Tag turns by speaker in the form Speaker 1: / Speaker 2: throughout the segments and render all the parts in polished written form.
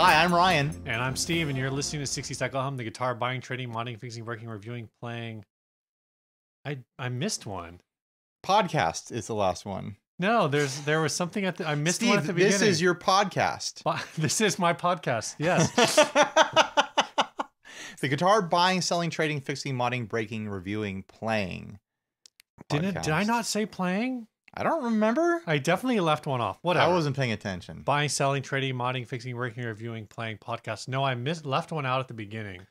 Speaker 1: Hi, I'm Ryan.
Speaker 2: And I'm Steve, and you're listening to 60 Cycle Hum, the guitar buying, trading, modding, fixing, working, reviewing, playing. I missed one.
Speaker 1: Podcast is the last one.
Speaker 2: No, there was something I missed
Speaker 1: Steve,
Speaker 2: one at the beginning.
Speaker 1: this is your podcast.
Speaker 2: This is my podcast. Yes.
Speaker 1: The guitar buying, selling, trading, fixing, modding, breaking, reviewing, playing.
Speaker 2: Did I not say playing?
Speaker 1: I don't remember.
Speaker 2: I definitely left one off. Whatever.
Speaker 1: I wasn't paying attention.
Speaker 2: Buying, selling, trading, modding, fixing, working, reviewing, playing, podcast. No, I left one out at the beginning.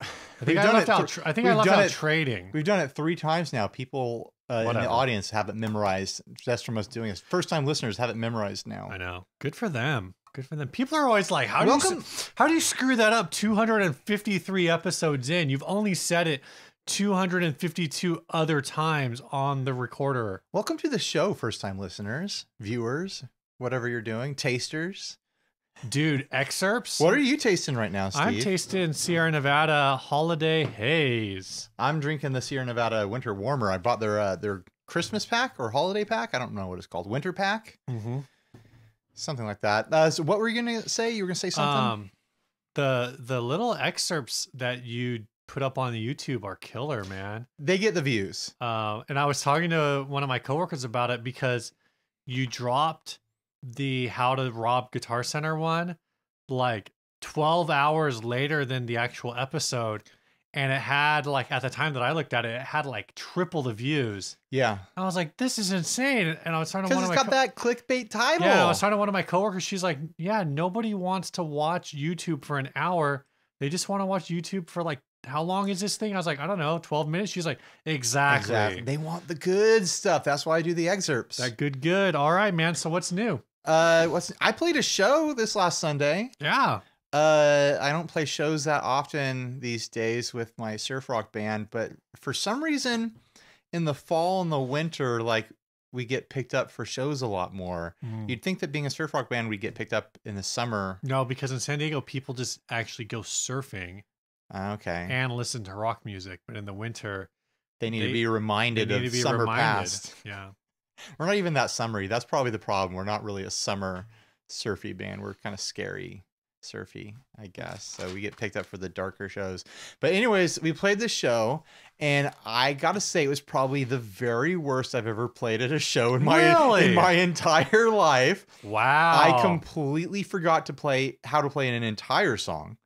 Speaker 2: I think I left out trading.
Speaker 1: We've done it 3 times now. People in the audience haven't memorized. Just from us doing this. First-time listeners haven't memorized now.
Speaker 2: I know. Good for them. Good for them. People are always like, how do you screw that up 253 episodes in? You've only said it 252 other times on the recorder.
Speaker 1: Welcome to the show, first-time listeners, viewers, whatever you're doing, tasters.
Speaker 2: Dude, excerpts?
Speaker 1: What are you tasting right now, Steve?
Speaker 2: I'm tasting Sierra Nevada Holiday Haze.
Speaker 1: I'm drinking the Sierra Nevada Winter Warmer. I bought their Christmas pack or holiday pack. I don't know what it's called. Winter pack?
Speaker 2: Mm-hmm.
Speaker 1: Something like that. So what were you going to say? You were going to say something?
Speaker 2: The little excerpts that you put up on the YouTube are killer, man.
Speaker 1: They get the views.
Speaker 2: And I was talking to one of my coworkers about it because you dropped the How to Rob Guitar Center one like 12 hours later than the actual episode, and it had, like, at the time that I looked at it, it had like triple the views.
Speaker 1: Yeah,
Speaker 2: I was like, this is insane. And I was talking to one of my
Speaker 1: because it's got that clickbait title.
Speaker 2: Yeah, I was talking to one of my coworkers. She's like, yeah, nobody wants to watch YouTube for an hour. They just want to watch YouTube for, like, how long is this thing? I was like, I don't know, 12 minutes. She's like, exactly.
Speaker 1: They want the good stuff. That's why I do the excerpts.
Speaker 2: That good. All right, man. So what's new?
Speaker 1: I played a show this last Sunday.
Speaker 2: Yeah.
Speaker 1: I don't play shows that often these days with my surf rock band, but for some reason in the fall and the winter, like, we get picked up for shows a lot more. You'd think that being a surf rock band, we'd get picked up in the summer.
Speaker 2: No, because in San Diego, people just actually go surfing.
Speaker 1: Okay.
Speaker 2: And listen to rock music, but in the winter,
Speaker 1: they need to be reminded of summer past.
Speaker 2: Yeah.
Speaker 1: We're not even that summery. That's probably the problem. We're not really a summer surfy band. We're kind of scary surfy, I guess. So we get picked up for the darker shows. But anyways, we played this show, and I got to say it was probably the very worst I've ever played at a show in my entire life.
Speaker 2: Wow.
Speaker 1: I completely forgot how to play an entire song.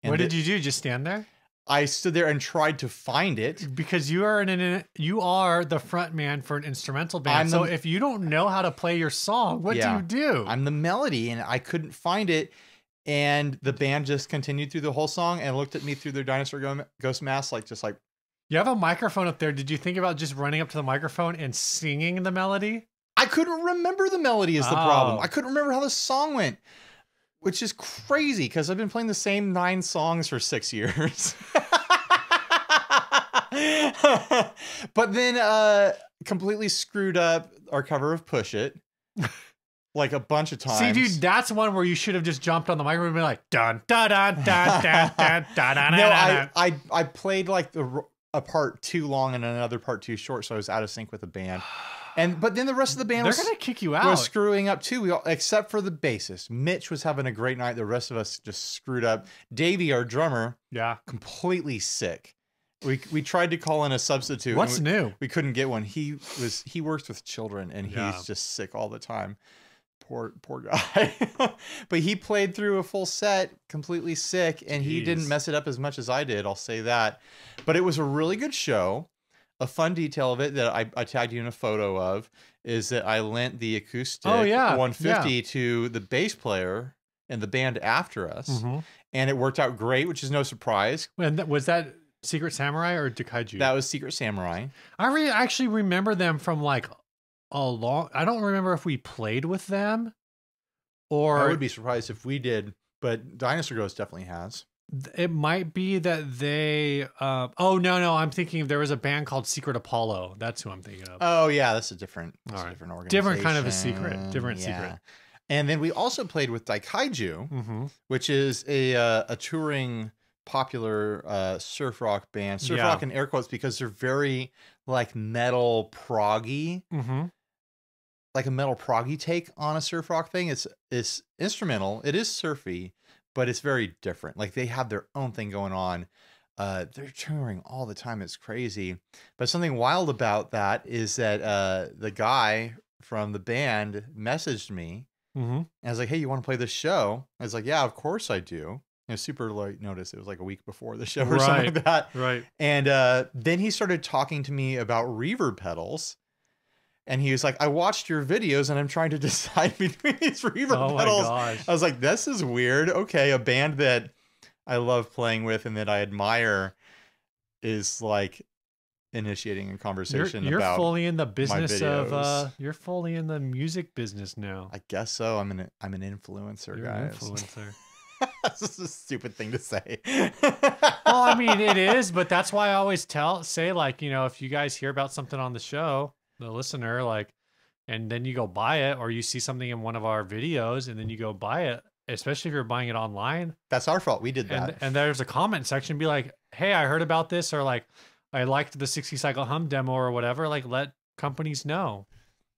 Speaker 1: And
Speaker 2: what did you do? Just stand there?
Speaker 1: I stood there and tried to find it.
Speaker 2: Because you are the front man for an instrumental band. So if you don't know how to play your song, what do you do?
Speaker 1: I'm the melody, and I couldn't find it. And the band just continued through the whole song and looked at me through their dinosaur ghost mask, just like.
Speaker 2: You have a microphone up there. Did you think about just running up to the microphone and singing the melody?
Speaker 1: I couldn't remember the melody is the problem. I couldn't remember how the song went. Which is crazy because I've been playing the same 9 songs for 6 years. But then completely screwed up our cover of Push It like a bunch of times.
Speaker 2: See, dude, that's one where you should have just jumped on the microphone and been like, dun, dun, dun, dun, dun, dun, dun, dun.
Speaker 1: No, I played like a part too long and another part too short, so I was out of sync with the band. But then the rest of the band
Speaker 2: they're gonna kick you out.
Speaker 1: Was screwing up too. Except for the bassist. Mitch was having a great night. The rest of us just screwed up. Davey, our drummer, completely sick. We tried to call in a substitute.
Speaker 2: What's new?
Speaker 1: We couldn't get one. He works with children, and he's just sick all the time. Poor guy. But he played through a full set completely sick, and he didn't mess it up as much as I did. I'll say that. But it was a really good show. A fun detail of it that I tagged you in a photo of is that I lent the Acoustic 150 to the bass player and the band after us, and it worked out great, which is no surprise.
Speaker 2: Was that Secret Samurai or Dakaiju?
Speaker 1: That was Secret Samurai.
Speaker 2: I actually remember them from like a long. I don't remember if we played with them, or
Speaker 1: I would be surprised if we did, but Dinosaur Ghost definitely has.
Speaker 2: It might be that they oh no, I'm thinking there was a band called Secret Apollo. That's who I'm thinking of.
Speaker 1: Oh yeah, that's a different organization.
Speaker 2: Different kind of a secret. Different secret.
Speaker 1: And then we also played with Dakaiju, which is a touring popular surf rock band. Surf rock in air quotes because they're very like metal proggy. like a metal proggy take on a surf rock thing. It's instrumental. It is surfy, but it's very different. Like they have their own thing going on. They're touring all the time. It's crazy. But something wild about that is that the guy from the band messaged me. And I was like, hey, you want to play this show? I was like, yeah, of course I do. Super late notice. It was like a week before the show or something like that.
Speaker 2: Right.
Speaker 1: And then he started talking to me about reverb pedals. And he was like, I watched your videos and I'm trying to decide between these reverb pedals.
Speaker 2: My gosh.
Speaker 1: I was like, this is weird. Okay, a band that I love playing with and that I admire is like initiating a conversation
Speaker 2: you're
Speaker 1: about
Speaker 2: fully in the business of
Speaker 1: videos.
Speaker 2: you're fully in the music business now.
Speaker 1: I guess so. I'm an influencer,
Speaker 2: You're
Speaker 1: guys.
Speaker 2: an influencer.
Speaker 1: This is a stupid thing to say.
Speaker 2: Well, I mean, it is, but that's why I always say, like, you know, if you guys hear about something on the show, the listener, like, and then you go buy it, or you see something in one of our videos and then you go buy it, especially if you're buying it online.
Speaker 1: That's our fault. We did that.
Speaker 2: And there's a comment section, be like, hey, I heard about this, or like, I liked the 60 cycle hum demo or whatever. Like, let companies know.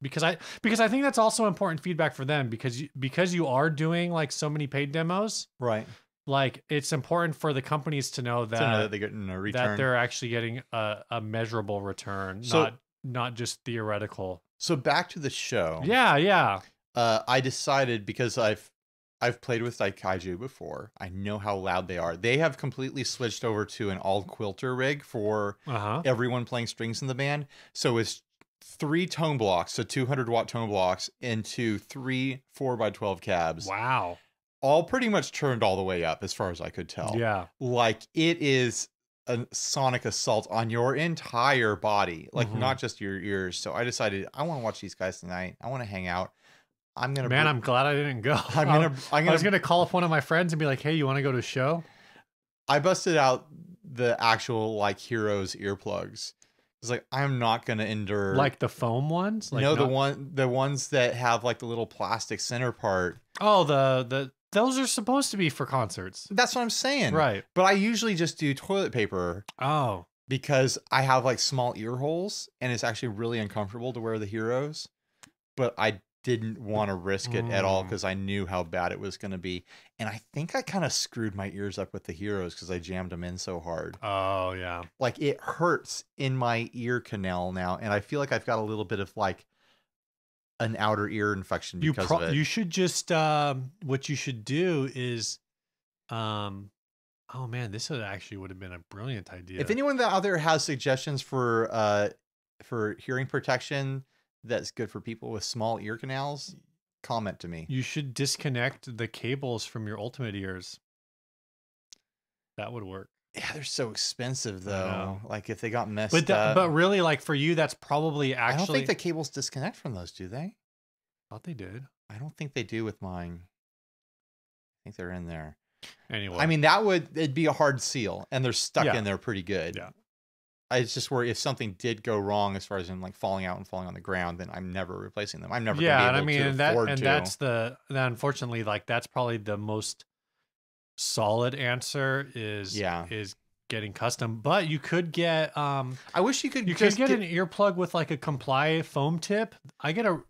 Speaker 2: Because I think that's also important feedback for them, because you are doing like so many paid demos,
Speaker 1: right?
Speaker 2: Like it's important for the companies to know that
Speaker 1: they're getting a return,
Speaker 2: that they're actually getting a measurable return, not just theoretical.
Speaker 1: So back to the show.
Speaker 2: Yeah.
Speaker 1: I decided, because I've played with Daikaiju before. I know how loud they are. They have completely switched over to an all quilter rig for everyone playing strings in the band. So it's 3 tone blocks, so 200-watt tone blocks, into 3 4x12 cabs.
Speaker 2: Wow.
Speaker 1: All pretty much turned all the way up, as far as I could tell.
Speaker 2: Yeah.
Speaker 1: Like, it is a sonic assault on your entire body, like not just your ears. So I decided I want to watch these guys tonight. I want to hang out. I'm glad
Speaker 2: I didn't go. I was gonna call up one of my friends and be like, hey, you want to go to a show?
Speaker 1: I busted out the actual like Heroes earplugs. It's like, I'm not gonna endure
Speaker 2: like the foam ones. Like,
Speaker 1: no, the ones that have like the little plastic center part.
Speaker 2: Oh, those are supposed to be for concerts.
Speaker 1: That's what I'm saying.
Speaker 2: Right.
Speaker 1: But I usually just do toilet paper.
Speaker 2: Oh.
Speaker 1: Because I have like small ear holes and it's actually really uncomfortable to wear the Heroes. But I didn't want to risk it at all because I knew how bad it was going to be. And I think I kind of screwed my ears up with the Heroes because I jammed them in so hard.
Speaker 2: Oh, yeah.
Speaker 1: Like, it hurts in my ear canal now. And I feel like I've got a little bit of like an outer ear infection because of it.
Speaker 2: You should just, what you should do is, oh man, this would have been a brilliant idea.
Speaker 1: If anyone out there has suggestions for hearing protection that's good for people with small ear canals, comment to me.
Speaker 2: You should disconnect the cables from your Ultimate ears. That would work.
Speaker 1: Yeah, they're so expensive though. Like if they got messed up.
Speaker 2: But really, like for you, that's probably actually.
Speaker 1: I don't think the cables disconnect from those, do they?
Speaker 2: I thought they did.
Speaker 1: I don't think they do with mine. I think they're in there.
Speaker 2: Anyway,
Speaker 1: I mean, it'd be a hard seal, and they're stuck in there pretty good.
Speaker 2: Yeah.
Speaker 1: It's just where if something did go wrong, as far as in like falling out and falling on the ground, then I'm never replacing them. I'm never gonna be able to afford to.
Speaker 2: That's unfortunately, like that's probably the most solid answer is getting custom. But you could get
Speaker 1: I wish you could
Speaker 2: get an earplug with like a Comply foam tip. I get a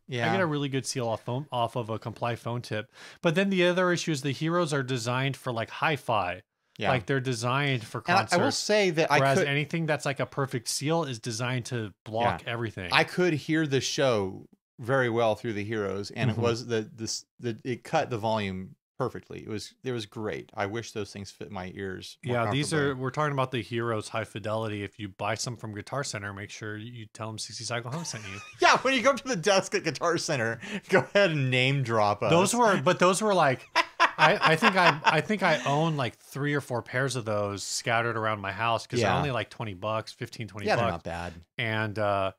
Speaker 2: really good seal off of a Comply foam tip. But then the other issue is the Heroes are designed for like hi-fi. Yeah. Like they're designed for concerts.
Speaker 1: And I will say that
Speaker 2: whereas anything that's like a perfect seal is designed to block everything.
Speaker 1: I could hear the show very well through the Heroes, and it was it cut the volume perfectly. It was great. I wish those things fit my ears.
Speaker 2: Yeah, we're talking about the Heroes high fidelity. If you buy some from Guitar Center, make sure you tell them 60 Cycle Home sent you.
Speaker 1: Yeah, when you go up to the desk at Guitar Center, go ahead and name drop us.
Speaker 2: Those were like. I think I own like 3 or 4 pairs of those scattered around my house because they're only like $20, 15, 20 bucks.
Speaker 1: Yeah, they're not bad.
Speaker 2: And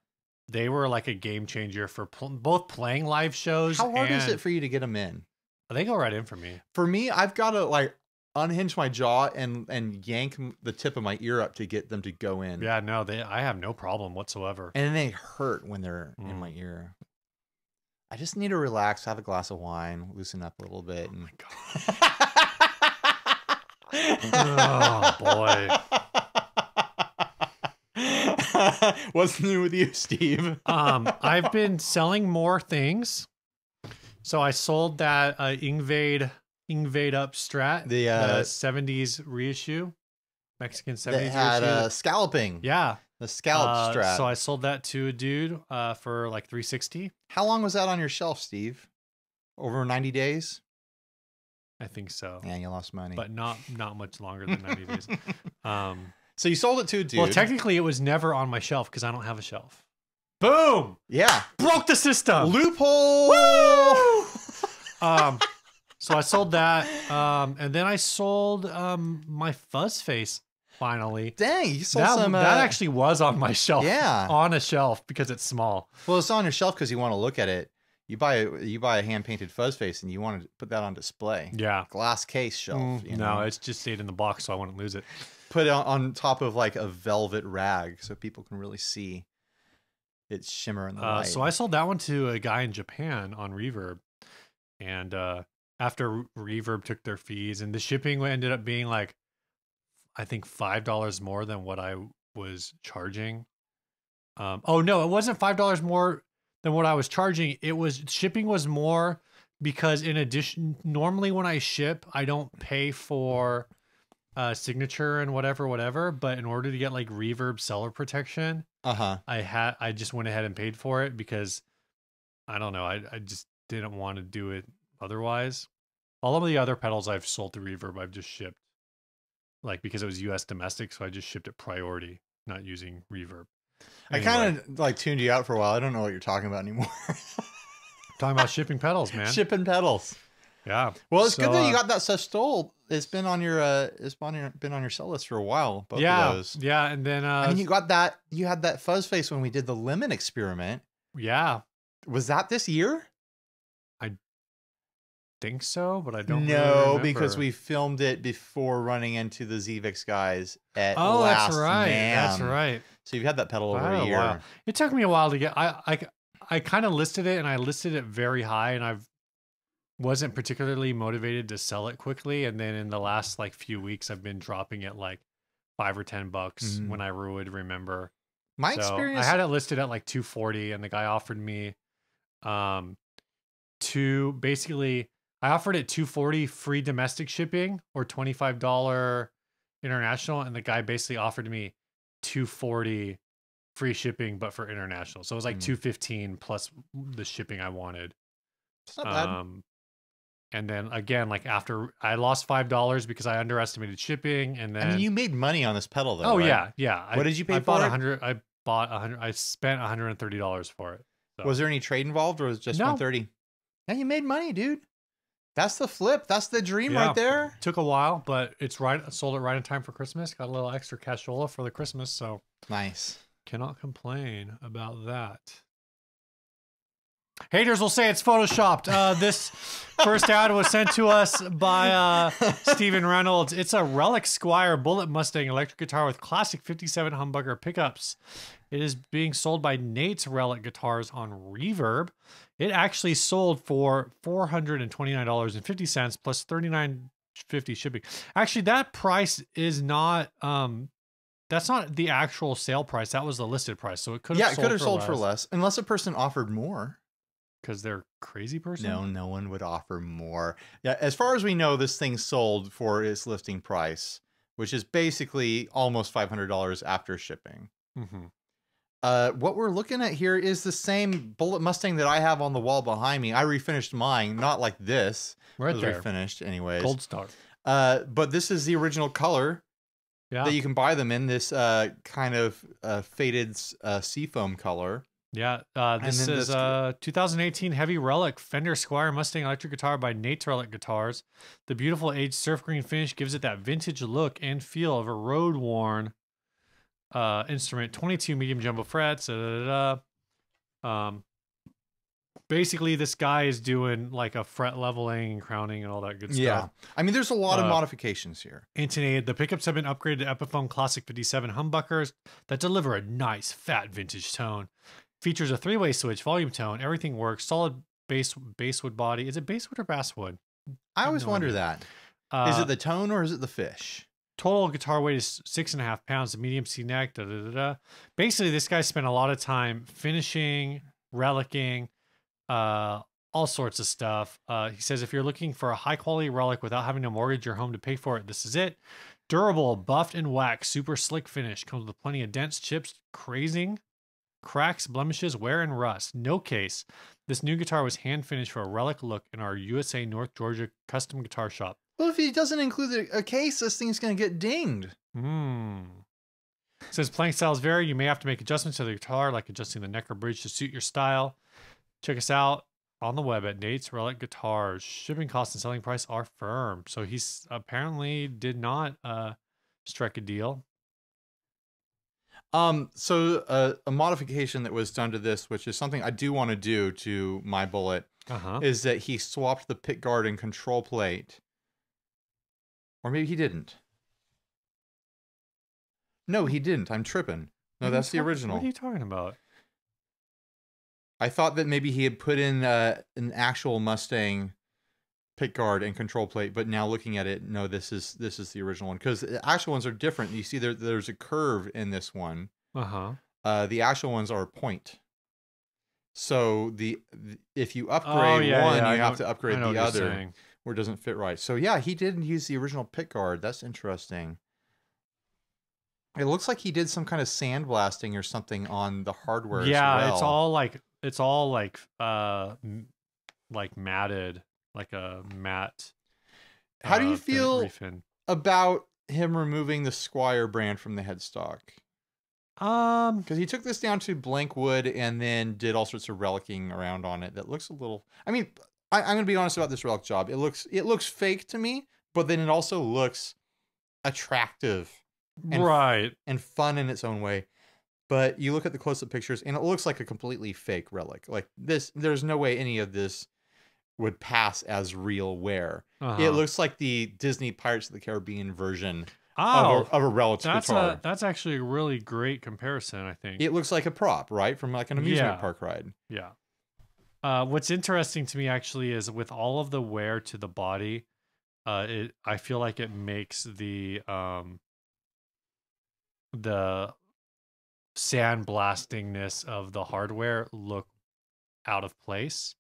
Speaker 2: they were like a game changer for both playing live shows.
Speaker 1: How hard is it for you to get them in?
Speaker 2: They go right in for me.
Speaker 1: For me, I've got to like unhinge my jaw and yank the tip of my ear up to get them to go in.
Speaker 2: Yeah, no, I have no problem whatsoever.
Speaker 1: And then they hurt when they're in my ear. I just need to relax, have a glass of wine, loosen up a little bit.
Speaker 2: Oh my God. Oh boy.
Speaker 1: What's new with you, Steve?
Speaker 2: I've been selling more things. So I sold that Ingvade Up Strat, the 70s reissue, Mexican 70s
Speaker 1: that had
Speaker 2: reissue.
Speaker 1: Scalloping.
Speaker 2: Yeah.
Speaker 1: The scallop Strat.
Speaker 2: So I sold that to a dude for like $360.
Speaker 1: How long was that on your shelf, Steve? Over 90 days?
Speaker 2: I think so.
Speaker 1: Yeah, you lost money.
Speaker 2: But not much longer than 90 days.
Speaker 1: So you sold it to a dude.
Speaker 2: Well, technically, it was never on my shelf because I don't have a shelf. Boom!
Speaker 1: Yeah.
Speaker 2: Broke the system.
Speaker 1: Loophole!
Speaker 2: Woo! So I sold that. And then I sold my fuzz face finally.
Speaker 1: Dang, you sold some.
Speaker 2: That actually was on my shelf.
Speaker 1: Yeah.
Speaker 2: On a shelf because it's small.
Speaker 1: Well, it's on your shelf because you want to look at it. You buy a hand painted fuzz face and you want to put that on display.
Speaker 2: Yeah.
Speaker 1: Glass case shelf.
Speaker 2: No, it's just stayed in the box so I wouldn't lose it.
Speaker 1: Put it on top of like a velvet rag so people can really see its shimmer in the light.
Speaker 2: So I sold that one to a guy in Japan on Reverb. And after Reverb took their fees and the shipping ended up being like, I think $5 more than what I was charging. Oh no, it wasn't $5 more than what I was charging. It was shipping was more because in addition, normally when I ship, I don't pay for signature and whatever. But in order to get like Reverb seller protection, I just went ahead and paid for it because I don't know, I just didn't want to do it otherwise. All of the other pedals I've sold to Reverb, I've just shipped. Like because it was US domestic, so I just shipped it priority, not using Reverb. Anyway.
Speaker 1: I kind of like tuned you out for a while. I don't know what you're talking about anymore.
Speaker 2: Talking about shipping pedals, man.
Speaker 1: Shipping pedals.
Speaker 2: Yeah.
Speaker 1: Well, it's good that you got that stuff stole. It's been on your been on your sell list for a while. Both of those.
Speaker 2: Yeah, and then
Speaker 1: and you got that. You had that fuzz face when we did the lemon experiment.
Speaker 2: Yeah.
Speaker 1: Was that this year?
Speaker 2: Think so, but I don't
Speaker 1: know because we filmed it before running into the Zvix guys at Last
Speaker 2: that's right.
Speaker 1: Man.
Speaker 2: That's right.
Speaker 1: So you've had that pedal over a year.
Speaker 2: Wow. It took me a while to get. I kind of listed it and I listed it very high, and I wasn't particularly motivated to sell it quickly. And then in the last like few weeks, I've been dropping it like $5 or $10 when I would remember.
Speaker 1: My experience,
Speaker 2: I had it listed at like $240, and the guy offered me I offered it $240 free domestic shipping or $25 international, and the guy basically offered me $240 free shipping, but for international. So it was like $215 plus the shipping I wanted.
Speaker 1: It's not bad.
Speaker 2: And then again, like after I lost $5 because I underestimated shipping, and then
Speaker 1: you made money on this pedal though.
Speaker 2: Oh
Speaker 1: right?
Speaker 2: yeah.
Speaker 1: What did you pay
Speaker 2: I
Speaker 1: for
Speaker 2: bought
Speaker 1: it?
Speaker 2: 100. I bought 100. I spent $130 for it. So.
Speaker 1: Was there any trade involved, or was it just
Speaker 2: No.
Speaker 1: $130? Yeah, you made money, dude. That's the flip. That's the dream right there.
Speaker 2: Took a while, but it's right. I sold it right in time for Christmas. Got a little extra cashola for the Christmas, so
Speaker 1: nice.
Speaker 2: Cannot complain about that. Haters will say it's photoshopped. This first ad was sent to us by Steven Reynolds. It's a Relic Squire Bullet Mustang electric guitar with classic 57 humbucker pickups. It is being sold by Nate's Relic Guitars on Reverb. It actually sold for $429.50 plus $39.50 shipping. Actually, that price is not that's not the actual sale price. That was the listed price. So it could have
Speaker 1: sold for less unless a person offered more.
Speaker 2: Because they're crazy person?
Speaker 1: No one would offer more. Yeah, as far as we know, this thing sold for its listing price, which is basically almost $500 after shipping. What we're looking at here is the same Bullet Mustang that I have on the wall behind me. I refinished mine, not like this.
Speaker 2: Right there.
Speaker 1: Refinished anyways.
Speaker 2: Gold star.
Speaker 1: But this is the original color that you can buy them in, this kind of faded seafoam color.
Speaker 2: Yeah, this is 2018 Heavy Relic Fender Squire Mustang electric guitar by Nate's Relic Guitars. The beautiful aged surf green finish gives it that vintage look and feel of a road-worn instrument. 22 medium jumbo frets. Basically, this guy is doing like a fret leveling and crowning and all that good stuff.
Speaker 1: Yeah, I mean, there's a lot of modifications here.
Speaker 2: Intonated. The pickups have been upgraded to Epiphone Classic 57 humbuckers that deliver a nice fat vintage tone. Features a 3-way switch, volume tone, everything works. Solid basswood body. Is it basswood or basswood?
Speaker 1: I always wonder that. Is it the tone or is it the fish?
Speaker 2: total guitar weight is 6.5 pounds, a medium C neck, da, da, da, da. Basically, this guy spent a lot of time finishing, relicking, all sorts of stuff. He says, if you're looking for a high quality relic without having to mortgage your home to pay for it, this is it. Durable, buffed and waxed, super slick finish. Comes with plenty of dents, chips, crazing, cracks, blemishes, wear, and rust. No case. This new guitar was hand finished for a relic look in our USA North Georgia custom guitar shop.
Speaker 1: Well, if he doesn't include a case, this thing's going to get dinged.
Speaker 2: Since playing styles vary, you may have to make adjustments to the guitar, like adjusting the neck or bridge to suit your style. Check us out on the web at Nate's Relic Guitars. Shipping costs and selling price are firm. So he's apparently did not strike a deal.
Speaker 1: So a modification that was done to this, which is something I do want to do to my Bullet, is that he swapped the pick guard and control plate. Or maybe he didn't. No, he didn't. I'm tripping. No, that's the original.
Speaker 2: What are you talking about?
Speaker 1: I thought that maybe he had put in an actual Mustang pick guard and control plate, but now looking at it, no, this is the original one, because the actual ones are different. You see, there's a curve in this one. The actual ones are a point. So if you upgrade you have to upgrade the other, where it doesn't fit right. So yeah, he didn't use the original pick guard. That's interesting. It looks like he did some kind of sandblasting or something on the hardware.
Speaker 2: Yeah,
Speaker 1: as well.
Speaker 2: it's all like matted, like a matte.
Speaker 1: How do you feel about him removing the Squire brand from the headstock? Because he took this down to blank wood and then did all sorts of relicking around on it. That looks a little. I mean, I'm gonna be honest about this relic job. It looks fake to me, but then it also looks attractive. And fun in its own way. But you look at the close-up pictures and it looks like a completely fake relic. Like this, there's no way any of this would pass as real wear. It looks like the Disney Pirates of the Caribbean version of a relic guitar.
Speaker 2: That's actually a really great comparison, I think.
Speaker 1: It looks like a prop, right? From like an amusement park ride.
Speaker 2: Yeah. What's interesting to me actually is with all of the wear to the body, I feel like it makes the sandblastingness of the hardware look out of place.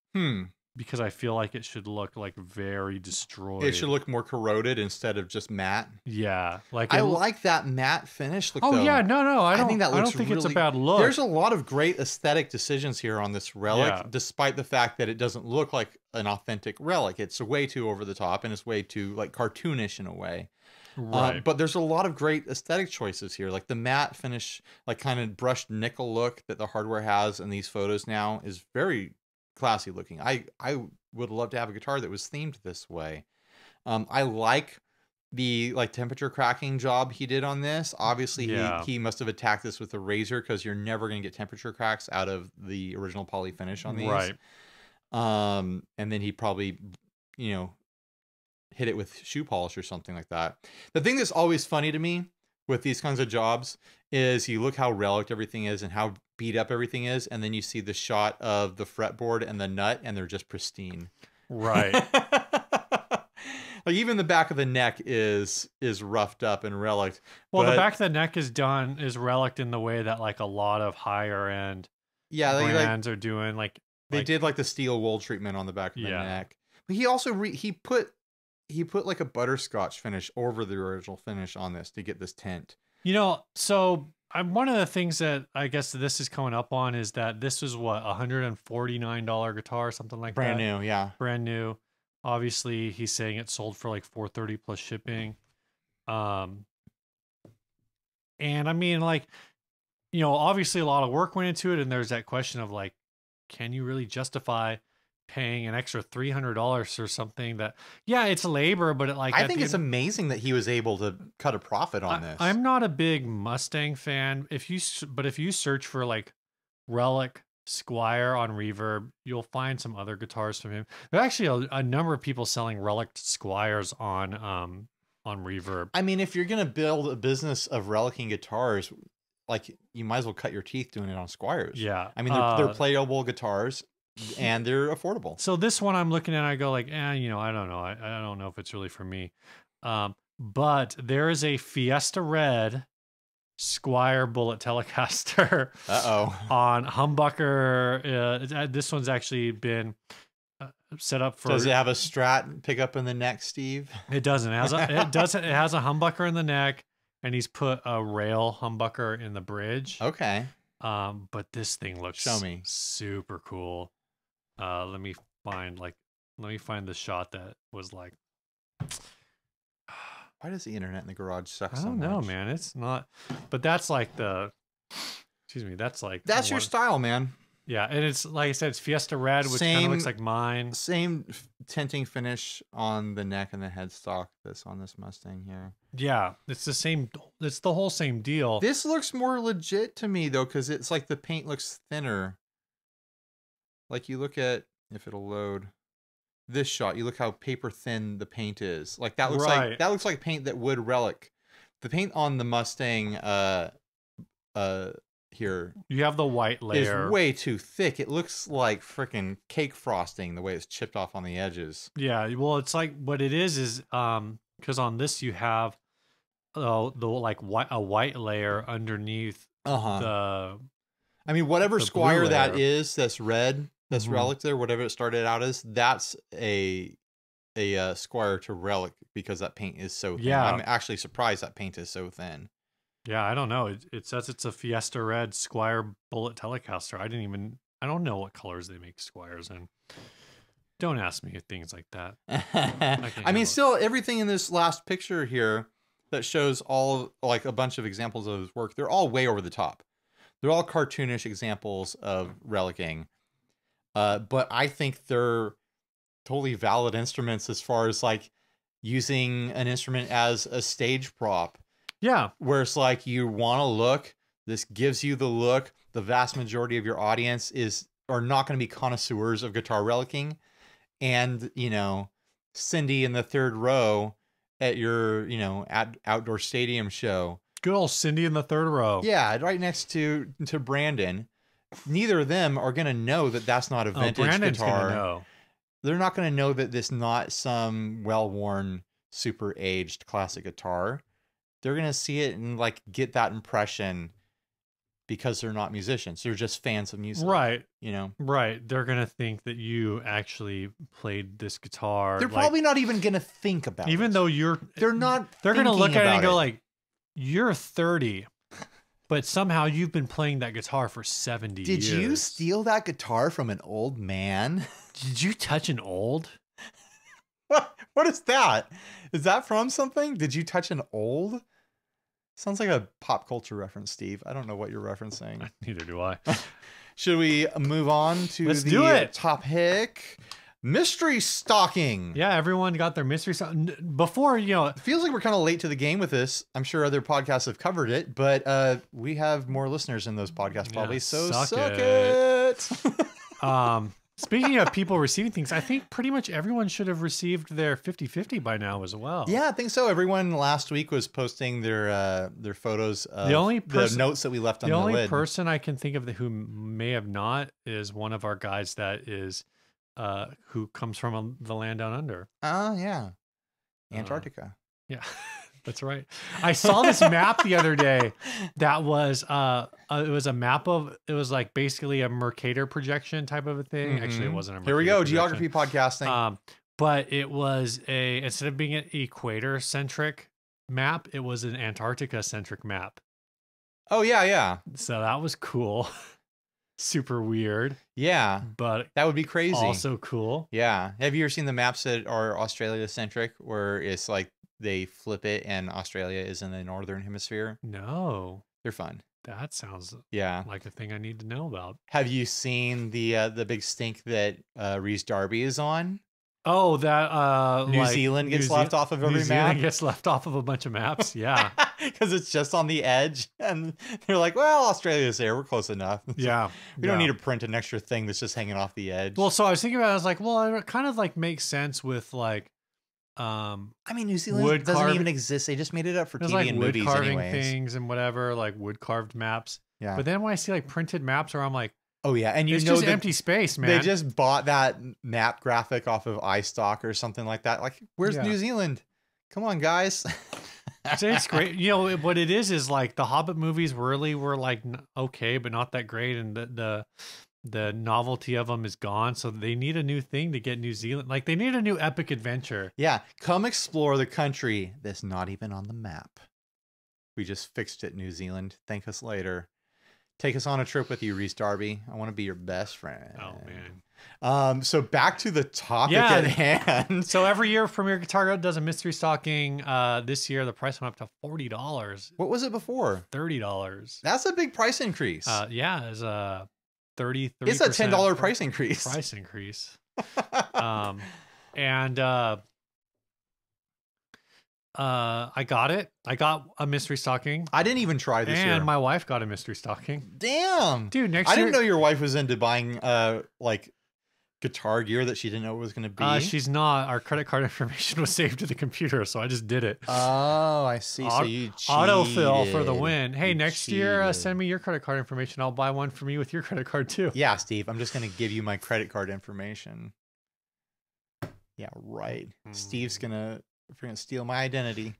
Speaker 2: Because I feel like it should look like very destroyed.
Speaker 1: It should look more corroded instead of just matte.
Speaker 2: Yeah,
Speaker 1: I like that matte finish look.
Speaker 2: Oh yeah, no, I don't think that looks. I don't think it's a bad look.
Speaker 1: There's a lot of great aesthetic decisions here on this relic, despite the fact that it doesn't look like an authentic relic. It's way too over the top and it's way too like cartoonish in a way. Right. But there's a lot of great aesthetic choices here. Like the matte finish, like kind of brushed nickel look that the hardware has in these photos now is very classy looking. I would love to have a guitar that was themed this way. I like the temperature cracking job he did on this. Obviously, he must have attacked this with a razor because you're never going to get temperature cracks out of the original poly finish on these.
Speaker 2: Right.
Speaker 1: And then he probably, hit it with shoe polish or something like that. The thing that's always funny to me with these kinds of jobs is you look how relic everything is and how beat up everything is, and then you see the shot of the fretboard and the nut, and they're just pristine.
Speaker 2: Right.
Speaker 1: Like even the back of the neck is roughed up and relic.
Speaker 2: Well, the back of the neck is relic in the way that like a lot of higher end brands are doing.
Speaker 1: They did like the steel wool treatment on the back of the neck. But he also he put like a butterscotch finish over the original finish on this to get this tint.
Speaker 2: So one of the things that I guess this is coming up on is that this was what, $149 guitar, something like
Speaker 1: Brand new, yeah.
Speaker 2: Brand new. Obviously, he's saying it sold for like $430 plus shipping. And I mean, obviously a lot of work went into it, and there's that question of like, can you really justify paying an extra $300 or something that, it's labor, but I think
Speaker 1: it's amazing that he was able to cut a profit on this.
Speaker 2: I'm not a big Mustang fan. If you search for like Relic Squire on Reverb, you'll find some other guitars from him. There are actually a number of people selling Relic Squires on Reverb.
Speaker 1: I mean, if you're gonna build a business of relicking guitars, like you might as well cut your teeth doing it on Squires.
Speaker 2: Yeah,
Speaker 1: I mean they're playable guitars. And they're affordable.
Speaker 2: So this one I'm looking at, I go like, I don't know. I don't know if it's really for me. but there is a Fiesta Red Squire Bullet Telecaster on humbucker. This one's actually been set up for.
Speaker 1: Does it have a Strat pickup in the neck, Steve?
Speaker 2: It doesn't. It has a humbucker in the neck, and he's put a rail humbucker in the bridge.
Speaker 1: Okay.
Speaker 2: But this thing looks super cool. Let me find the shot that was like.
Speaker 1: Why does the internet in the garage suck so much?
Speaker 2: I don't know, man. It's not, but that's like
Speaker 1: that's your style, man.
Speaker 2: Yeah, and it's like I said, it's Fiesta Red, which kind of looks like mine.
Speaker 1: Same tinting finish on the neck and the headstock that's on this Mustang here.
Speaker 2: Yeah, it's the same. It's the whole same deal.
Speaker 1: This looks more legit to me though, because it's like the paint looks thinner. Like you look at, if it'll load this shot, you look how paper thin the paint is. Like that looks like paint that would Relic. The paint on the Mustang here,
Speaker 2: you have the white layer,
Speaker 1: is way too thick. It looks like freaking cake frosting the way it's chipped off on the edges.
Speaker 2: Yeah, well, it's like what it is because on this you have the like a white layer underneath the.
Speaker 1: I mean, whatever Squire that is, that's red, that's Relic there, whatever it started out as, that's a Squire to Relic because that paint is so thin.
Speaker 2: Yeah,
Speaker 1: I'm actually surprised that paint is so thin.
Speaker 2: Yeah, I don't know. It says it's a Fiesta Red Squire Bullet Telecaster. I don't know what colors they make Squires in. Don't ask me things like that.
Speaker 1: I mean, still, everything in this last picture here that shows all like a bunch of examples of his work, they're all way over the top. They're all cartoonish examples of relicking. But I think they're totally valid instruments as far as like using an instrument as a stage prop.
Speaker 2: Yeah.
Speaker 1: Where it's like you want to look, this gives you the look. The vast majority of your audience are not going to be connoisseurs of guitar relicking. And, you know, Cindy in the third row at your, you know, outdoor stadium show.
Speaker 2: Good old Cindy in the third row.
Speaker 1: Yeah, right next to Brandon. Neither of them are going to know that that's not a vintage
Speaker 2: Brandon's
Speaker 1: guitar.
Speaker 2: Gonna know.
Speaker 1: They're not going to know that this not some well-worn, super aged classic guitar. They're going to see it and like get that impression because they're not musicians. They're just fans of music.
Speaker 2: Right.
Speaker 1: You know?
Speaker 2: Right. They're going to think that you actually played this guitar.
Speaker 1: They're probably not even going to think about
Speaker 2: it. Even though they're going to look at it and go like, you're 30, but somehow you've been playing that guitar for 70 years.
Speaker 1: Did you steal that guitar from an old man?
Speaker 2: Did you touch an old?
Speaker 1: What is that? Is that from something? Did you touch an old? Sounds like a pop culture reference, Steve. I don't know what you're referencing.
Speaker 2: Neither do I.
Speaker 1: Should we move on to the topic? Mystery Stocking.
Speaker 2: Yeah, everyone got their mystery stocking. Before, you know.
Speaker 1: It feels like we're kind of late to the game with this. I'm sure other podcasts have covered it, but we have more listeners in those podcasts probably, so suck it.
Speaker 2: Speaking of people receiving things, I think pretty much everyone should have received their 50/50 by now as well.
Speaker 1: Yeah, I think so. Everyone last week was posting their photos of the notes that we left on the lid.
Speaker 2: The only person I can think of who may have not is one of our guys that is who comes from the land down under.
Speaker 1: Oh, yeah. Antarctica.
Speaker 2: Yeah. That's right. I saw this map the other day that was it was a map of, it was like basically a Mercator projection type of a thing. Actually, it wasn't a Mercator
Speaker 1: Here we go,
Speaker 2: projection.
Speaker 1: geography podcasting.
Speaker 2: But it was instead of being an equator centric map, it was an Antarctica centric map.
Speaker 1: Oh yeah, yeah.
Speaker 2: So that was cool. Super weird.
Speaker 1: Yeah.
Speaker 2: But
Speaker 1: that would be crazy.
Speaker 2: Also cool.
Speaker 1: Yeah. Have you ever seen the maps that are Australia centric where it's like they flip it and Australia is in the northern hemisphere?
Speaker 2: No.
Speaker 1: They're fun.
Speaker 2: That sounds like a thing I need to know about.
Speaker 1: Have you seen the big stink that Reese Darby is on?
Speaker 2: Oh, that
Speaker 1: New Zealand gets left off of every map.
Speaker 2: New Zealand gets left off of a bunch of maps. Yeah.
Speaker 1: Because it's just on the edge. And they're like, well, Australia's there. We're close enough.
Speaker 2: Yeah.
Speaker 1: We don't need to print an extra thing that's just hanging off the edge.
Speaker 2: Well, so I was thinking about it. I was like, well, it kind of like makes sense with like,
Speaker 1: I mean, New Zealand doesn't even exist. They just made it up for TV
Speaker 2: like
Speaker 1: and movies
Speaker 2: carving
Speaker 1: anyways.
Speaker 2: Things and whatever, like wood carved maps.
Speaker 1: Yeah.
Speaker 2: But then when I see like printed maps where I'm like,
Speaker 1: oh yeah, and
Speaker 2: it's just empty space, man.
Speaker 1: They just bought that map graphic off of iStock or something like that. Like, where's New Zealand? Come on, guys.
Speaker 2: It's great. You know what it is like the Hobbit movies really were like okay, but not that great, and the novelty of them is gone. So they need a new thing to get New Zealand. Like they need a new epic adventure.
Speaker 1: Yeah, come explore the country that's not even on the map. We just fixed it, New Zealand. Thank us later. Take us on a trip with you, Reese Darby. I want to be your best friend.
Speaker 2: Oh man.
Speaker 1: So back to the topic at hand.
Speaker 2: So every year, Premier Guitar does a mystery stocking. This year, the price went up to $40.
Speaker 1: What was it before?
Speaker 2: $30.
Speaker 1: That's a big price increase.
Speaker 2: Yeah, it's a 30.
Speaker 1: It's a $10 price increase.
Speaker 2: And I got it. I got a mystery stocking.
Speaker 1: I didn't even try this year.
Speaker 2: And my wife got a mystery stocking.
Speaker 1: Damn.
Speaker 2: Dude, next
Speaker 1: year. I
Speaker 2: year.
Speaker 1: didn't know your wife was into buying like guitar gear that she didn't know it was going to be.
Speaker 2: She's not. Our credit card information was saved to the computer, so I just did it.
Speaker 1: Oh, I see. So you cheated.
Speaker 2: Autofill for the win. Hey, next year, send me your credit card information. I'll buy one for me with your credit card too.
Speaker 1: Yeah, Steve. I'm just going to give you my credit card information. Yeah, right. Steve's going to steal my identity.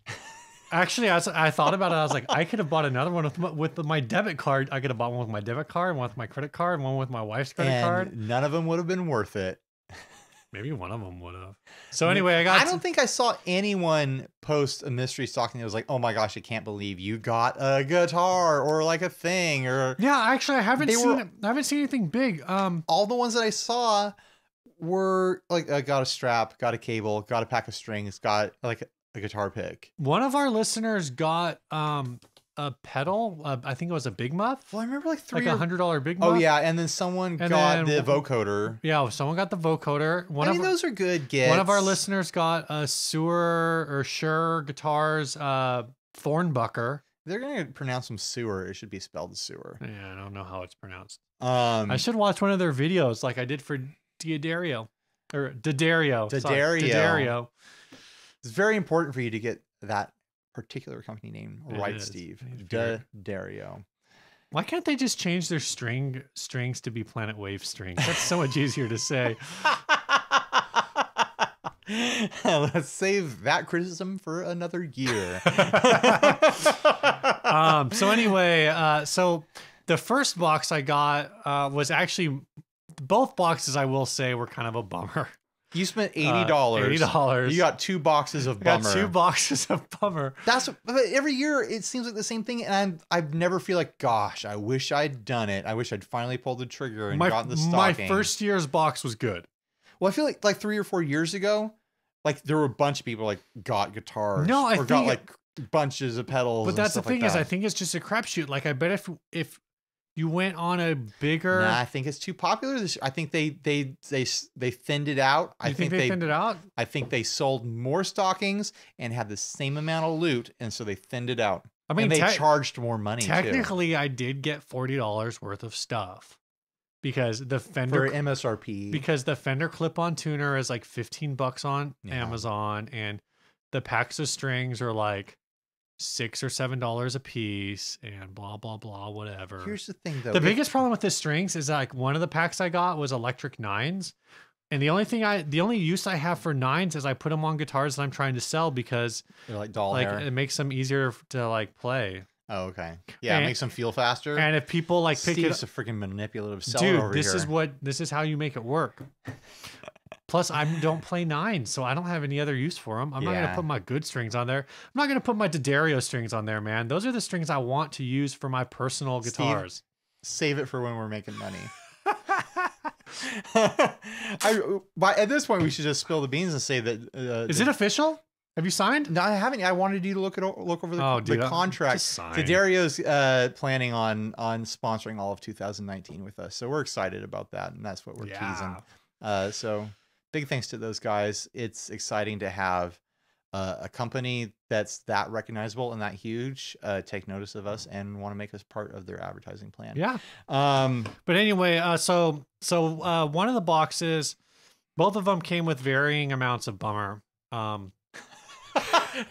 Speaker 2: Actually, I thought about it. I was like, I could have bought another one with my debit card. I could have bought one with my debit card, one with my credit card, one with my wife's credit card.
Speaker 1: None of them would have been worth it.
Speaker 2: Maybe one of them would have. So anyway, I
Speaker 1: don't think I saw anyone post a mystery stocking that was like, "Oh my gosh, I can't believe you got a guitar or like a thing." Or
Speaker 2: yeah, actually, I haven't seen anything big.
Speaker 1: All the ones that I saw were like, got a strap, got a cable, got a pack of strings, got like a guitar pick.
Speaker 2: One of our listeners got a pedal. I think it was a Big Muff.
Speaker 1: Well, I remember like
Speaker 2: $100 Big Muff.
Speaker 1: Oh yeah, and then someone got the vocoder.
Speaker 2: Yeah, someone got the vocoder.
Speaker 1: Those are good gets.
Speaker 2: One of our listeners got a Shure Guitars Thornbucker.
Speaker 1: They're gonna pronounce them sewer. It should be spelled sewer.
Speaker 2: Yeah, I don't know how it's pronounced. I should watch one of their videos like I did for D'Addario. D'Addario.
Speaker 1: It's very important for you to get that particular company name right, Steve. D'Addario.
Speaker 2: Why can't they just change their strings to be Planet Wave strings? That's so much easier to say.
Speaker 1: Let's save that criticism for another year.
Speaker 2: So anyway, so the first box I got was actually both boxes. I will say were kind of a bummer.
Speaker 1: You spent $80.
Speaker 2: $80.
Speaker 1: You got 2 boxes of bummer.
Speaker 2: I got 2 boxes of bummer.
Speaker 1: But every year it seems like the same thing, and I never feel like, gosh, I wish I'd done it. I wish I'd finally pulled the trigger and gotten the stocking.
Speaker 2: My first year's box was good.
Speaker 1: Well, I feel like 3 or 4 years ago, like there were a bunch of people like got guitars.
Speaker 2: No, I think
Speaker 1: got like bunches of pedals.
Speaker 2: But that's the thing is, I think it's just a crapshoot. Like I bet if you went on a bigger.
Speaker 1: Nah, I think it's too popular this year. I think they thinned it out.
Speaker 2: I think they thinned it out?
Speaker 1: I think they sold more stockings and had the same amount of loot, and so they thinned it out. I mean, and they charged more money.
Speaker 2: Technically,
Speaker 1: too.
Speaker 2: I did get $40 worth of stuff because the Fender
Speaker 1: for MSRP.
Speaker 2: Because the Fender clip-on tuner is like $15 on Amazon, and the packs of strings are like $6 or $7 a piece, and blah blah blah, whatever.
Speaker 1: Here's the thing, though.
Speaker 2: The biggest problem with the strings is like one of the packs I got was electric 9s, and the only use I have for 9s is I put them on guitars that I'm trying to sell because
Speaker 1: they're like doll hair.
Speaker 2: It makes them easier to like play.
Speaker 1: Oh, okay. Yeah, it makes them feel faster.
Speaker 2: And if people like pick
Speaker 1: Steve's a freaking manipulative seller
Speaker 2: dude,
Speaker 1: over here.
Speaker 2: This is how you make it work. Plus, I don't play 9s, so I don't have any other use for them. I'm not going to put my good strings on there. I'm not going to put my D'Addario strings on there, man. Those are the strings I want to use for my personal guitars.
Speaker 1: Save it for when we're making money. At this point, we should just spill the beans and say that...
Speaker 2: is it official? Have you signed?
Speaker 1: No, I haven't. I wanted you to look over the contract. D'Addario's planning on sponsoring all of 2019 with us, so we're excited about that, and that's what we're teasing. So big thanks to those guys. It's exciting to have a company that's that recognizable and that huge take notice of us and want to make us part of their advertising plan.
Speaker 2: Yeah. But anyway, so one of the boxes, both of them came with varying amounts of bummer.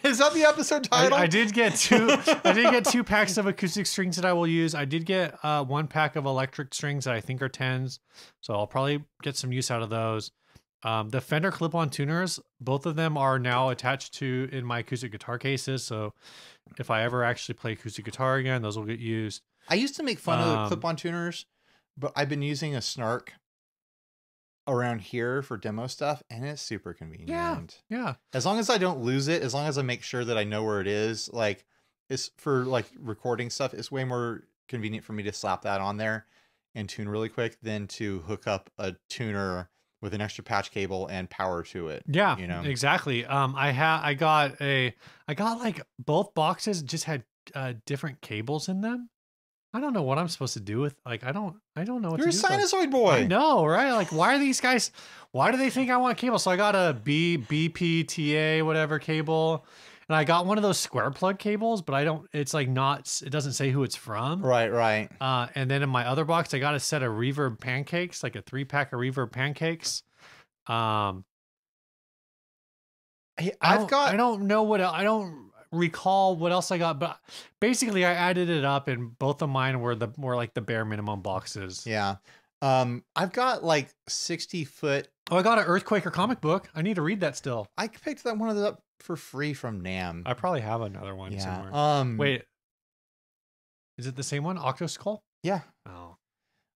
Speaker 1: Is that the episode title?
Speaker 2: I did get two packs of acoustic strings that I will use. I did get 1 pack of electric strings that I think are 10s, so I'll probably get some use out of those. The Fender clip-on tuners, both of them are now attached to in my acoustic guitar cases. So if I ever actually play acoustic guitar again, those will get used.
Speaker 1: I used to make fun of the clip-on tuners, but I've been using a Snark around here for demo stuff, and it's super convenient.
Speaker 2: Yeah.
Speaker 1: As long as I don't lose it, as long as I make sure that I know where it is, like it's for like recording stuff, it's way more convenient for me to slap that on there and tune really quick than to hook up a tuner with an extra patch cable and power to it.
Speaker 2: Yeah,
Speaker 1: you know,
Speaker 2: exactly. I got like both boxes just had different cables in them. I don't know what I'm supposed to do with, like, I don't know what
Speaker 1: you're
Speaker 2: to do.
Speaker 1: You're a sinusoid boy.
Speaker 2: I know, right? Like, why are these guys, why do they think I want cable? So I got a BPTA, whatever cable. And I got one of those square plug cables, but it's like not, it doesn't say who it's from.
Speaker 1: Right.
Speaker 2: And then in my other box, I got a set of Reverb pancakes, like a 3-pack of Reverb pancakes. I don't recall what else I got, but basically I added it up, and both of mine were like the bare minimum boxes.
Speaker 1: Yeah. I've got like 60-foot.
Speaker 2: Oh, I got an Earthquaker comic book. I need to read that still.
Speaker 1: I picked that one of those up for free from NAMM.
Speaker 2: I probably have another one somewhere. Wait, is it the same one? Octoskull?
Speaker 1: Yeah.
Speaker 2: Oh.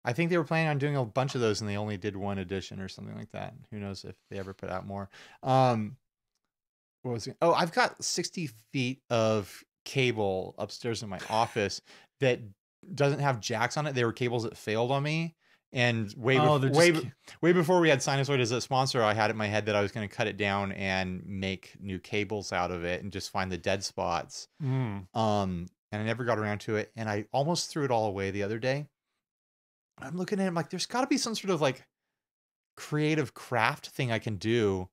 Speaker 1: I think they were planning on doing a bunch of those, and they only did one edition or something like that. Who knows if they ever put out more. What was it? Oh, I've got 60 feet of cable upstairs in my office that doesn't have jacks on it. They were cables that failed on me. And way before we had Sinusoid as a sponsor, I had it in my head that I was going to cut it down and make new cables out of it and just find the dead spots. And I never got around to it. And I almost threw it all away the other day. I'm looking at it, I'm like, there's got to be some sort of like creative craft thing I can do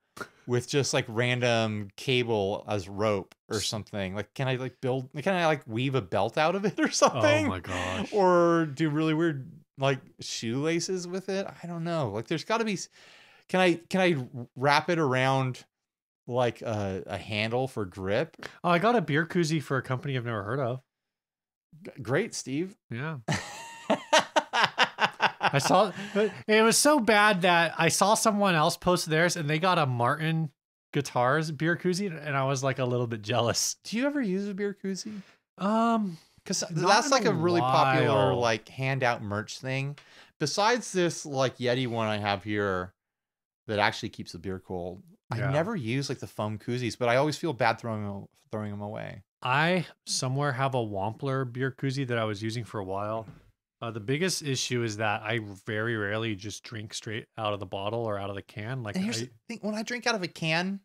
Speaker 1: with just like random cable as rope or something. Like, can I like weave a belt out of it or something?
Speaker 2: Oh my gosh.
Speaker 1: Or do really weird like shoelaces with it? I don't know. Like, there's got to be. Can I wrap it around like a handle for grip?
Speaker 2: Oh, I got a beer koozie for a company I've never heard of.
Speaker 1: Great, Steve.
Speaker 2: Yeah. I saw it was so bad that I saw someone else post theirs, and they got a Martin Guitars beer koozie, and I was like a little bit jealous.
Speaker 1: Do you ever use a beer koozie? Because
Speaker 2: Not
Speaker 1: that's
Speaker 2: in
Speaker 1: like a really popular
Speaker 2: while.
Speaker 1: like handout merch thing. Besides this like Yeti one I have here that actually keeps the beer cold.
Speaker 2: Yeah.
Speaker 1: I never use like the foam koozies, but I always feel bad throwing them away.
Speaker 2: I somewhere have a Wampler beer koozie that I was using for a while. The biggest issue is that I very rarely just drink straight out of the bottle or out of the can. Like,
Speaker 1: And here's the thing, when I drink out of a can,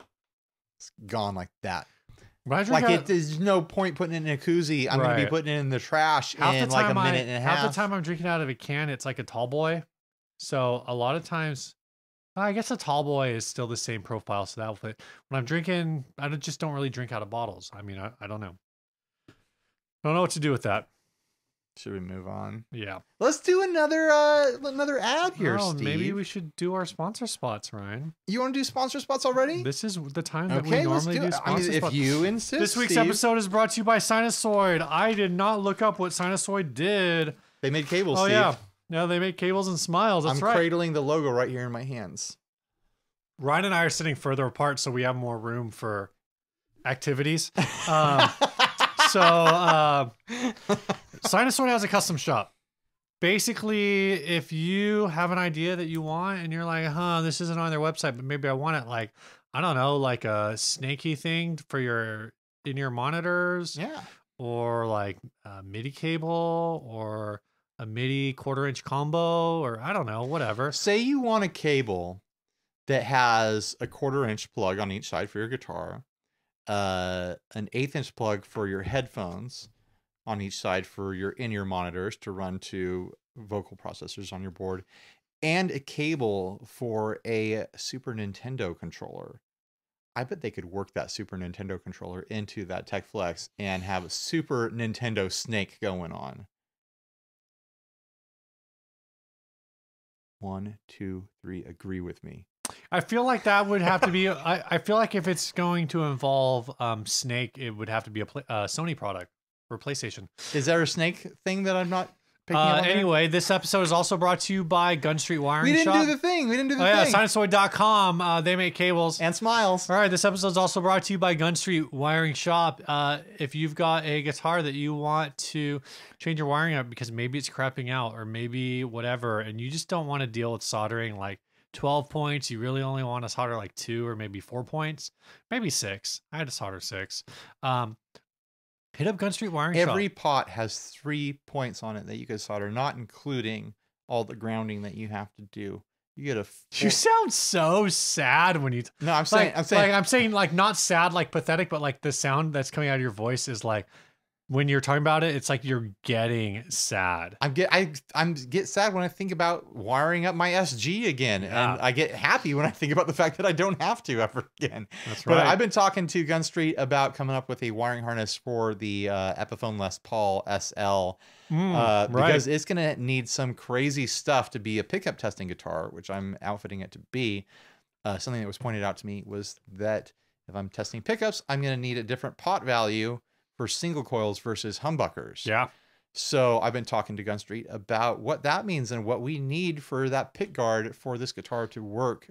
Speaker 1: it's gone like that.
Speaker 2: when I drink
Speaker 1: Like, there's no point putting it in a koozie. I'm going to be
Speaker 2: Right.
Speaker 1: putting it in the trash
Speaker 2: half
Speaker 1: in
Speaker 2: the
Speaker 1: like a
Speaker 2: time
Speaker 1: minute and a half.
Speaker 2: Half the time I'm drinking out of a can, it's like a tall boy. So a lot of times, I guess a tall boy is still the same profile. So that will fit. When I'm drinking, just don't really drink out of bottles. I mean, I don't know. Don't know what to do with that.
Speaker 1: Should we move on?
Speaker 2: Yeah.
Speaker 1: Let's do another ad here,
Speaker 2: Oh,
Speaker 1: Steve.
Speaker 2: maybe we should do our sponsor spots, Ryan.
Speaker 1: You want to do sponsor spots already?
Speaker 2: This is the time that
Speaker 1: Okay,
Speaker 2: we
Speaker 1: let's
Speaker 2: normally
Speaker 1: do
Speaker 2: do
Speaker 1: it.
Speaker 2: sponsor
Speaker 1: I mean, if
Speaker 2: spots.
Speaker 1: you insist.
Speaker 2: This week's
Speaker 1: Steve.
Speaker 2: episode is brought to you by Sinusoid. I did not look up what Sinusoid did.
Speaker 1: They made cables,
Speaker 2: Oh,
Speaker 1: Steve.
Speaker 2: yeah. No, they make cables and smiles. That's
Speaker 1: I'm
Speaker 2: right.
Speaker 1: cradling the logo right here in my hands.
Speaker 2: Ryan and I are sitting further apart, so we have more room for activities. Sinusoid has a custom shop. Basically, if you have an idea that you want and you're like, this isn't on their website, but maybe I want it, like, I don't know, like a snaky thing for your in-ear monitors.
Speaker 1: Yeah.
Speaker 2: Or like a MIDI cable or a MIDI 1/4-inch combo, or I don't know, whatever.
Speaker 1: Say you want a cable that has a 1/4-inch plug on each side for your guitar, an 1/8-inch plug for your headphones on each side for your in-ear monitors to run to vocal processors on your board, and a cable for a Super Nintendo controller. I bet they could work that Super Nintendo controller into that Tech Flex and have a Super Nintendo Snake going on. 1, 2, 3, agree with me.
Speaker 2: I feel like that would have to be. I feel like if it's going to involve Snake, it would have to be a Sony product or PlayStation.
Speaker 1: Is there a Snake thing that I'm not picking up on there?
Speaker 2: Anyway, this episode is also brought to you by Gun Street Wiring Shop.
Speaker 1: We didn't do the thing. We didn't do the
Speaker 2: thing.
Speaker 1: thing.
Speaker 2: Yeah, Sinusoid.com. They make cables.
Speaker 1: And smiles.
Speaker 2: All right, this episode is also brought to you by Gun Street Wiring Shop. If you've got a guitar that you want to change your wiring up because maybe it's crapping out or maybe whatever, and you just don't want to deal with soldering like 12 points, you really only want to solder like 2 or maybe 4 points, maybe 6. I had to solder 6. Hit up Gun Street Wiring Shop.
Speaker 1: Every pot has 3 points on it that you could solder, not including all the grounding that you have to do. You get a.
Speaker 2: You sound so sad when you.
Speaker 1: No, I'm saying
Speaker 2: like not sad, like pathetic, but like the sound that's coming out of your voice is like. When you're talking about it, it's like you're getting sad.
Speaker 1: I get sad when I think about wiring up my SG again, and I get happy when I think about the fact that I don't have to ever again.
Speaker 2: That's right.
Speaker 1: But I've been talking to Gun Street about coming up with a wiring harness for the Epiphone Les Paul SL because it's gonna need some crazy stuff to be a pickup testing guitar, which I'm outfitting it to be. Something that was pointed out to me was that if I'm testing pickups, I'm gonna need a different pot value for single coils versus humbuckers.
Speaker 2: Yeah.
Speaker 1: So I've been talking to Gun Street about what that means and what we need for that pick guard for this guitar to work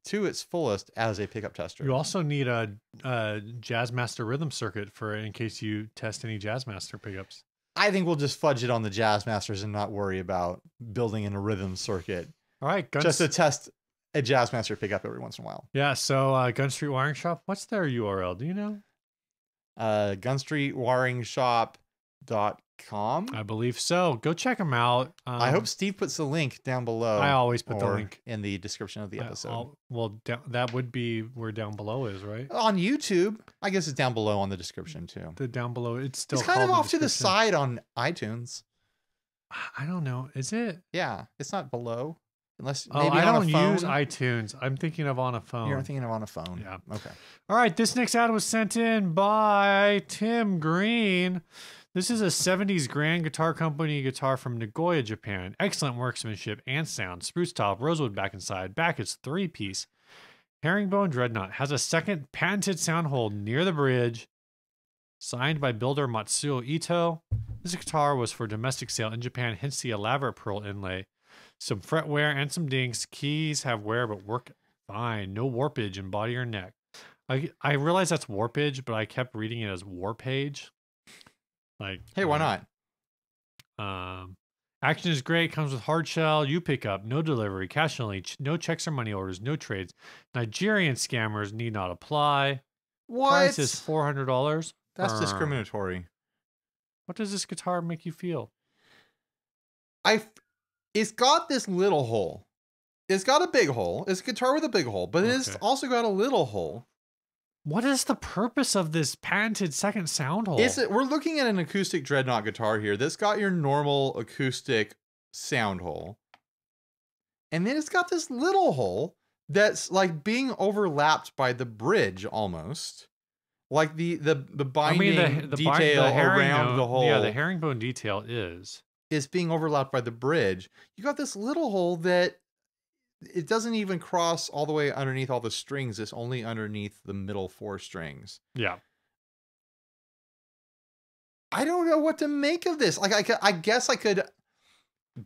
Speaker 1: to its fullest as a pickup tester.
Speaker 2: You also need a Jazzmaster rhythm circuit for in case you test any Jazzmaster pickups.
Speaker 1: I think we'll just fudge it on the Jazzmasters and not worry about building in a rhythm circuit.
Speaker 2: All right.
Speaker 1: Just to test a Jazzmaster pickup every once in a while.
Speaker 2: Yeah. So Gun Street Wiring Shop, what's their URL? Do you know?
Speaker 1: gunstreetwiringshop.com.
Speaker 2: I believe so. Go check them out.
Speaker 1: I hope Steve puts the link down below.
Speaker 2: I always put the link
Speaker 1: in the description of the episode.
Speaker 2: That would be where down below is, right?
Speaker 1: On YouTube, I guess it's down below on the description too.
Speaker 2: The down below, it's
Speaker 1: kind of off to the side on iTunes.
Speaker 2: I don't know. Is it?
Speaker 1: Yeah, it's not below. Unless maybe
Speaker 2: I
Speaker 1: on
Speaker 2: don't
Speaker 1: a phone.
Speaker 2: use iTunes. I'm thinking of on a phone.
Speaker 1: You're thinking of on a phone.
Speaker 2: Yeah.
Speaker 1: Okay.
Speaker 2: All right. This next ad was sent in by Tim Green. This is a 70s Grand Guitar Company guitar from Nagoya, Japan. Excellent workmanship and sound. Spruce top, rosewood back and side. Back is 3-piece. Herringbone Dreadnought has a second patented sound hole near the bridge. Signed by builder Matsuo Ito. This guitar was for domestic sale in Japan, hence the elaborate pearl inlay. Some fret wear and some dinks. Keys have wear but work fine. No warpage in body or neck. I realize that's warpage, but I kept reading it as warpage. Like,
Speaker 1: hey, why not?
Speaker 2: Action is great. Comes with hard shell. You pick up. No delivery. Cash only. No checks or money orders. No trades. Nigerian scammers need not apply.
Speaker 1: What?
Speaker 2: Price is $400.
Speaker 1: That's discriminatory.
Speaker 2: What does this guitar make you feel?
Speaker 1: It's got this little hole. It's got a big hole. It's a guitar with a big hole, but it's also got a little hole.
Speaker 2: What is the purpose of this patented second sound hole?
Speaker 1: We're looking at an acoustic dreadnought guitar here that's got your normal acoustic sound hole. And then it's got this little hole that's like being overlapped by the bridge almost. Like the binding detail around the hole.
Speaker 2: Yeah, the herringbone detail is
Speaker 1: being overlapped by the bridge. You got this little hole that it doesn't even cross all the way underneath all the strings. It's only underneath the middle 4 strings.
Speaker 2: Yeah.
Speaker 1: I don't know what to make of this. Like, I guess I could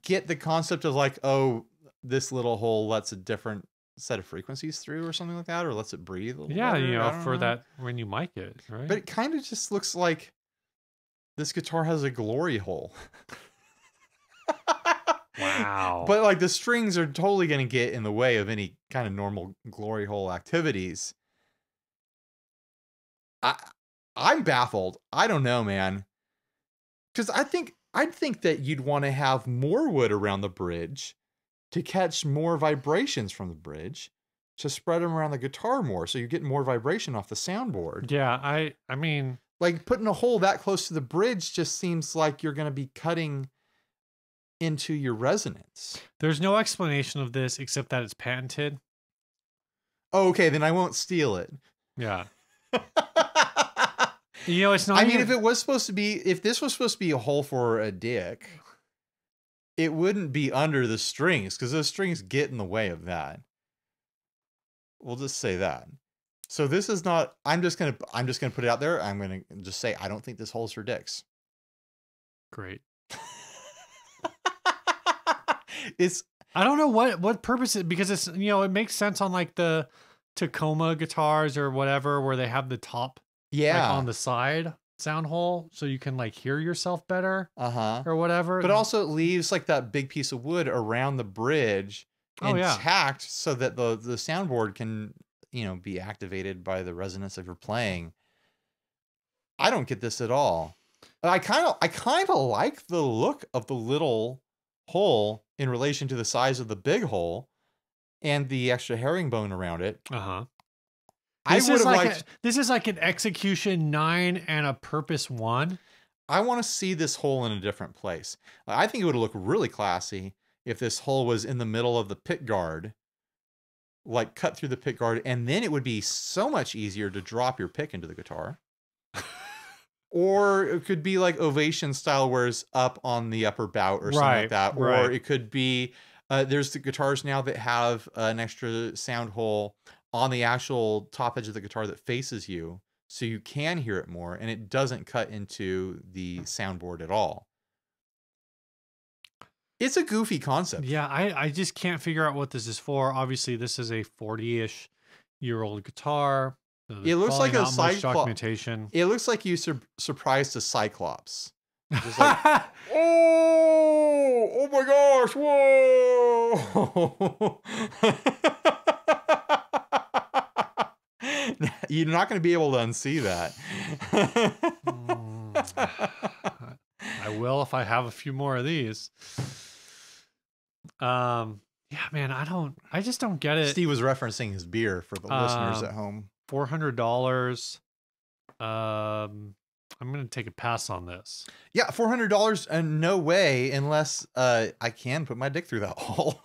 Speaker 1: get the concept of like, oh, this little hole lets a different set of frequencies through or something like that, or lets it breathe a little better.
Speaker 2: You know, for that when you mic it, right?
Speaker 1: But it kind of just looks like this guitar has a glory hole.
Speaker 2: Wow.
Speaker 1: But like the strings are totally going to get in the way of any kind of normal glory hole activities. I'm baffled. I don't know, man. Because I'd think that you'd want to have more wood around the bridge to catch more vibrations from the bridge, to spread them around the guitar more, so you get more vibration off the soundboard.
Speaker 2: Yeah, I mean,
Speaker 1: like putting a hole that close to the bridge just seems like you're going to be cutting into your resonance.
Speaker 2: There's no explanation of this except that it's patented.
Speaker 1: Oh, okay, then I won't steal it.
Speaker 2: Yeah. You know, it's not.
Speaker 1: I mean, if this was supposed to be a hole for a dick, it wouldn't be under the strings because those strings get in the way of that. We'll just say that. So this is not. I'm just gonna put it out there. I'm gonna just say I don't think this hole's for dicks.
Speaker 2: Great.
Speaker 1: It's
Speaker 2: I don't know what purpose it, because it's, you know, it makes sense on like the Tacoma guitars or whatever, where they have the top like on the side sound hole, so you can like hear yourself better or whatever.
Speaker 1: But also it leaves like that big piece of wood around the bridge intact, so that the soundboard can, you know, be activated by the resonance of your playing. I don't get this at all. I kind of like the look of the little hole in relation to the size of the big hole and the extra herringbone around it.
Speaker 2: This is like an execution 9 and a purpose 1.
Speaker 1: I want to see this hole in a different place. I think it would look really classy if this hole was in the middle of the pick guard, like cut through the pick guard, and then it would be so much easier to drop your pick into the guitar. Or it could be like Ovation style, where it's up on the upper bout or something like that. Or it could be, there's the guitars now that have an extra sound hole on the actual top edge of the guitar that faces you, so you can hear it more, and it doesn't cut into the soundboard at all. It's a goofy concept.
Speaker 2: Yeah, I just can't figure out what this is for. Obviously, this is a 40-ish-year-old guitar. So
Speaker 1: it looks like a
Speaker 2: documentation.
Speaker 1: It looks like you surprised a Cyclops. Just like, oh my gosh, whoa! You're not going to be able to unsee that.
Speaker 2: I will if I have a few more of these. Yeah, man, I just don't get it.
Speaker 1: Steve was referencing his beer for the listeners at home.
Speaker 2: $400. I'm going to take a pass on this.
Speaker 1: Yeah, $400 and no way, unless I can put my dick through that hole.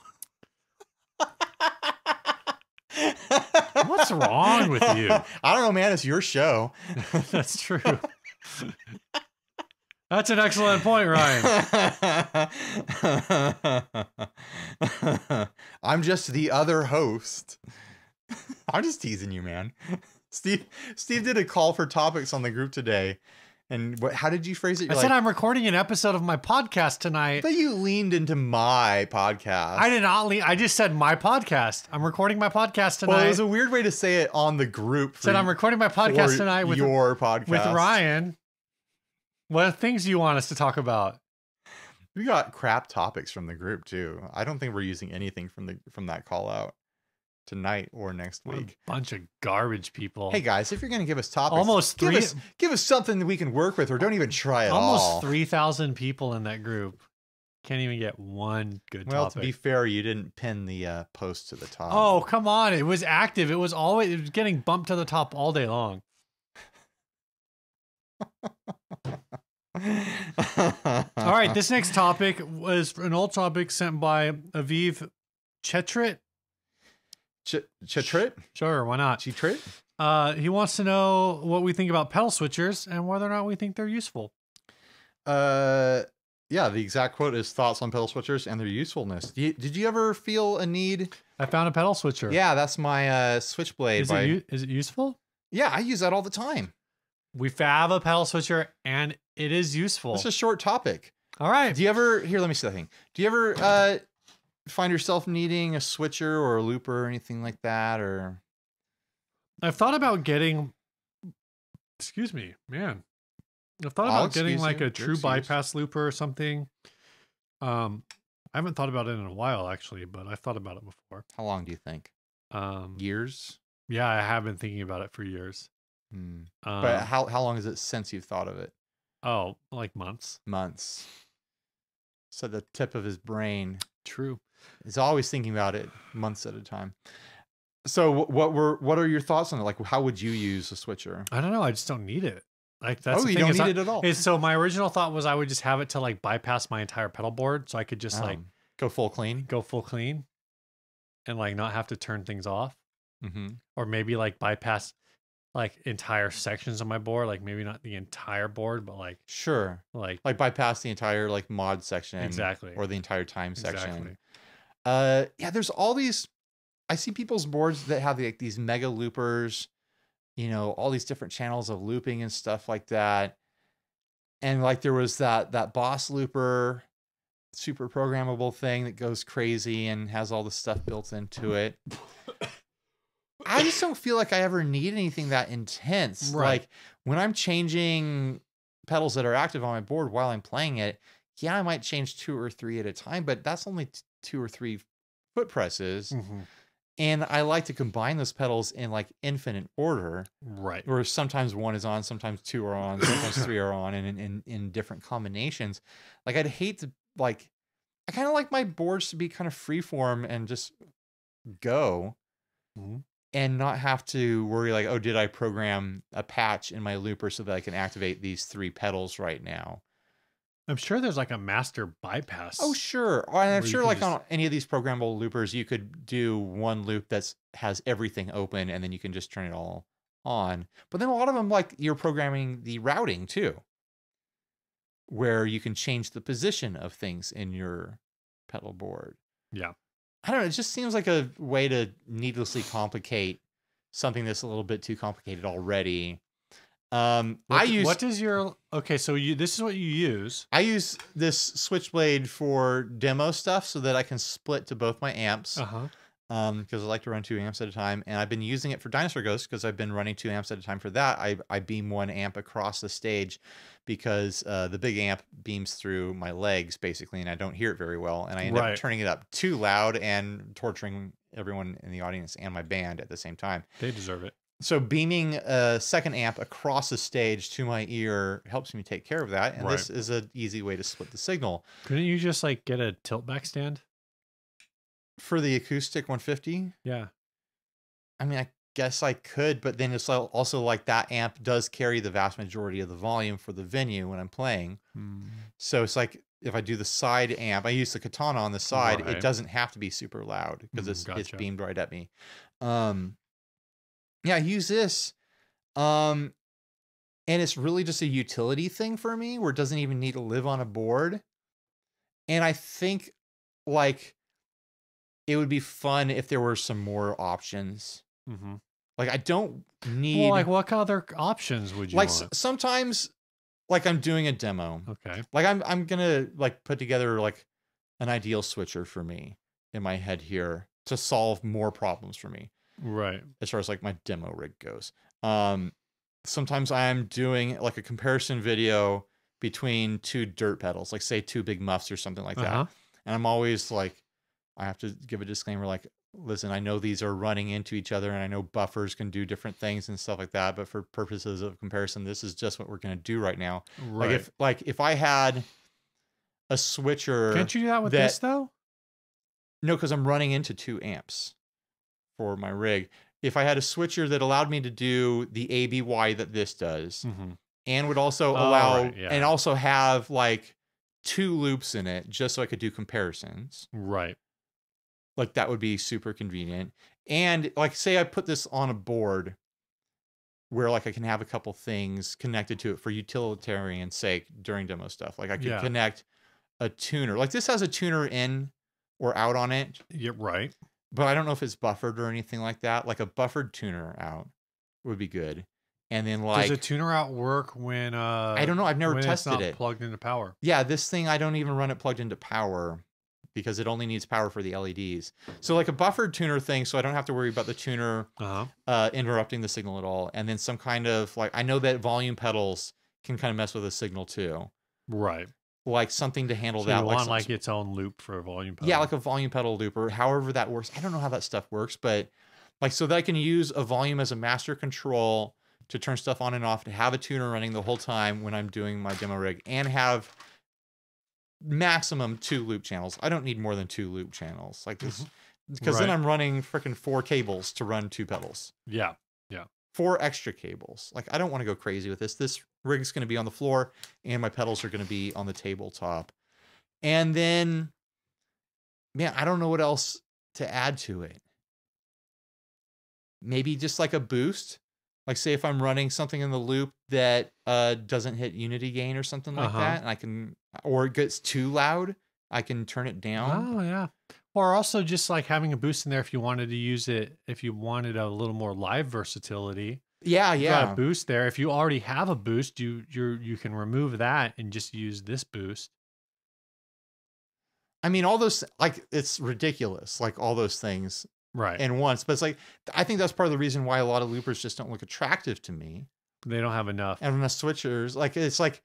Speaker 2: What's wrong with you?
Speaker 1: I don't know, man. It's your show.
Speaker 2: That's true. That's an excellent point, Ryan.
Speaker 1: I'm just the other host. I'm just teasing you, man. Steve did a call for topics on the group today. And how did you phrase it?
Speaker 2: I said I'm recording an episode of my podcast tonight.
Speaker 1: But you leaned into my podcast.
Speaker 2: I did not lean. I just said my podcast. I'm recording my podcast tonight.
Speaker 1: Well, it was a weird way to say it on the group.
Speaker 2: Said I'm recording my podcast tonight with
Speaker 1: your podcast
Speaker 2: with Ryan. What things do you want us to talk about?
Speaker 1: We got crap topics from the group too. I don't think we're using anything from that call out tonight or next week.
Speaker 2: A bunch of garbage people.
Speaker 1: Hey guys, if you're going to give us topics, give us something that we can work with, or don't even try at all.
Speaker 2: Almost 3,000 people in that group. Can't even get one good topic.
Speaker 1: Well, to be fair, you didn't pin the post to the top.
Speaker 2: Oh, come on. It was active. It was getting bumped to the top all day long. All right, this next topic was an old topic sent by Aviv Chetrit.
Speaker 1: Chetrit?
Speaker 2: Sure, why not?
Speaker 1: Chetrit?
Speaker 2: He wants to know what we think about pedal switchers and whether or not we think they're useful.
Speaker 1: Yeah, the exact quote is thoughts on pedal switchers and their usefulness. Did you ever feel a need?
Speaker 2: I found a pedal switcher.
Speaker 1: Yeah, that's my Switchblade.
Speaker 2: Is it useful?
Speaker 1: Yeah, I use that all the time.
Speaker 2: We have a pedal switcher and it is useful.
Speaker 1: It's a short topic.
Speaker 2: All right.
Speaker 1: Do you ever, here, let me see that thing. Do you ever find yourself needing a switcher or a looper or anything like that? Or
Speaker 2: I've thought about getting, excuse me, man. I've thought about getting like a true bypass looper or something. I haven't thought about it in a while actually, but I thought about it before.
Speaker 1: How long do you think? Years?
Speaker 2: Yeah, I have been thinking about it for years.
Speaker 1: But how long is it since you've thought of it?
Speaker 2: Oh, like months.
Speaker 1: Months. So the tip of his brain.
Speaker 2: True.
Speaker 1: Is always thinking about it months at a time. So what are your thoughts on it? Like, how would you use a switcher?
Speaker 2: I don't know. I just don't need it. Like that's
Speaker 1: you don't need it at all.
Speaker 2: So my original thought was I would just have it to like bypass my entire pedal board, so I could just like
Speaker 1: go full clean,
Speaker 2: and like not have to turn things off,
Speaker 1: mm-hmm.
Speaker 2: Or maybe like bypass like entire sections of my board, like maybe not the entire board, but like
Speaker 1: sure, like bypass the entire like mod section,
Speaker 2: exactly,
Speaker 1: or the entire time section.
Speaker 2: Exactly.
Speaker 1: Yeah, there's all these. I see people's boards that have like these mega loopers, you know, all these different channels of looping and stuff like that. And like there was that Boss looper super programmable thing that goes crazy and has all the stuff built into it. I just don't feel like I ever need anything that intense.
Speaker 2: Right.
Speaker 1: Like when I'm changing pedals that are active on my board while I'm playing it, yeah, I might change 2 or 3 at a time, but that's only 2 or 3 foot presses. And I like to combine those pedals in like infinite order.
Speaker 2: Right.
Speaker 1: Where sometimes 1 is on, sometimes 2 are on, sometimes 3 are on, and in different combinations. Like I'd hate to like, I kind of like my boards to be kind of freeform and just go. And not have to worry like, oh, did I program a patch in my looper so that I can activate these 3 pedals right now?
Speaker 2: I'm sure there's like a master bypass.
Speaker 1: Oh, sure. And I'm sure like on any of these programmable loopers, you could do one loop that has everything open and then you can just turn it all on. But then a lot of them, like you're programming the routing too, where you can change the position of things in your pedal board.
Speaker 2: Yeah.
Speaker 1: I don't know. It just seems like a way to needlessly complicate something that's a little bit too complicated already.
Speaker 2: What is your, okay, so this is what you use.
Speaker 1: I use this switchblade for demo stuff so that I can split to both my amps. Because I like to run 2 amps at a time. And I've been using it for Dinosaur Ghost because I've been running 2 amps at a time for that. I beam 1 amp across the stage because the big amp beams through my legs, basically, and I don't hear it very well. And I end up turning it up too loud and torturing everyone in the audience and my band at the same time.
Speaker 2: They deserve it.
Speaker 1: So beaming a 2nd amp across the stage to my ear helps me take care of that. And this is an easy way to split the signal.
Speaker 2: Couldn't you just like get a tilt back stand?
Speaker 1: For the Acoustic 150?
Speaker 2: Yeah.
Speaker 1: I mean, I guess I could, but then it's also like that amp does carry the vast majority of the volume for the venue when I'm playing. So it's like if I do the side amp, I use the Katana on the side, it doesn't have to be super loud because it's beamed right at me. Yeah, I use this. And it's really just a utility thing for me where it doesn't even need to live on a board. And I think like it would be fun if there were some more options. Like I don't need.
Speaker 2: Well, like what other options would you want?
Speaker 1: Sometimes, like I'm doing a demo.
Speaker 2: Okay.
Speaker 1: Like I'm gonna like put together like an ideal switcher for me in my head here to solve more problems for me.
Speaker 2: Right.
Speaker 1: As far as like my demo rig goes. Sometimes I'm doing like a comparison video between 2 dirt pedals, like say 2 big muffs or something like that. And I'm always like, I have to give a disclaimer like, listen, I know these are running into each other and I know buffers can do different things and stuff like that, but for purposes of comparison, this is just what we're going to do right now.
Speaker 2: Right.
Speaker 1: Like if I had a switcher.
Speaker 2: Can't you do that with this though?
Speaker 1: No, because I'm running into 2 amps for my rig. If I had a switcher that allowed me to do the ABY that this does and would also allow and also have like 2 loops in it just so I could do comparisons.
Speaker 2: Right.
Speaker 1: Like that would be super convenient. And like say I put this on a board where like I can have a couple things connected to it for utilitarian sake during demo stuff. Like I could connect a tuner. Like this has a tuner in or out on it.
Speaker 2: Yeah, right.
Speaker 1: But I don't know if it's buffered or anything like that. Like a buffered tuner out would be good. And then like,
Speaker 2: does a tuner out work when
Speaker 1: I don't know. I've never tested it.
Speaker 2: Plugged into power.
Speaker 1: Yeah, this thing I don't even run it plugged into power because it only needs power for the LEDs. So like a buffered tuner thing, so I don't have to worry about the tuner interrupting the signal at all. And then some kind of like, I know that volume pedals can kind of mess with the signal too.
Speaker 2: Right.
Speaker 1: Like something to handle that.
Speaker 2: You want like its own loop for a volume pedal.
Speaker 1: Yeah, like a volume pedal looper, however that works. I don't know how that stuff works, but like so that I can use a volume as a master control to turn stuff on and off, to have a tuner running the whole time when I'm doing my demo rig, and have maximum 2 loop channels. I don't need more than 2 loop channels like this, because then I'm running freaking 4 cables to run 2 pedals.
Speaker 2: Yeah, yeah.
Speaker 1: 4 extra cables. Like I don't want to go crazy with this. This rig's going to be on the floor, and my pedals are going to be on the tabletop. And then, man, I don't know what else to add to it. Maybe just like a boost. Like say if I'm running something in the loop that doesn't hit unity gain or something like that, and I can, or it gets too loud, I can turn it down.
Speaker 2: Oh yeah. Or also just like having a boost in there if you wanted to use it, if you wanted a little more live versatility.
Speaker 1: Yeah,
Speaker 2: you got a boost there. If you already have a boost, you can remove that and just use this boost.
Speaker 1: I mean, all those, like, it's ridiculous, like all those things
Speaker 2: Right.
Speaker 1: in once. But it's like, I think that's part of the reason why a lot of loopers just don't look attractive to me.
Speaker 2: They don't have enough.
Speaker 1: And enough switchers. Like, it's like,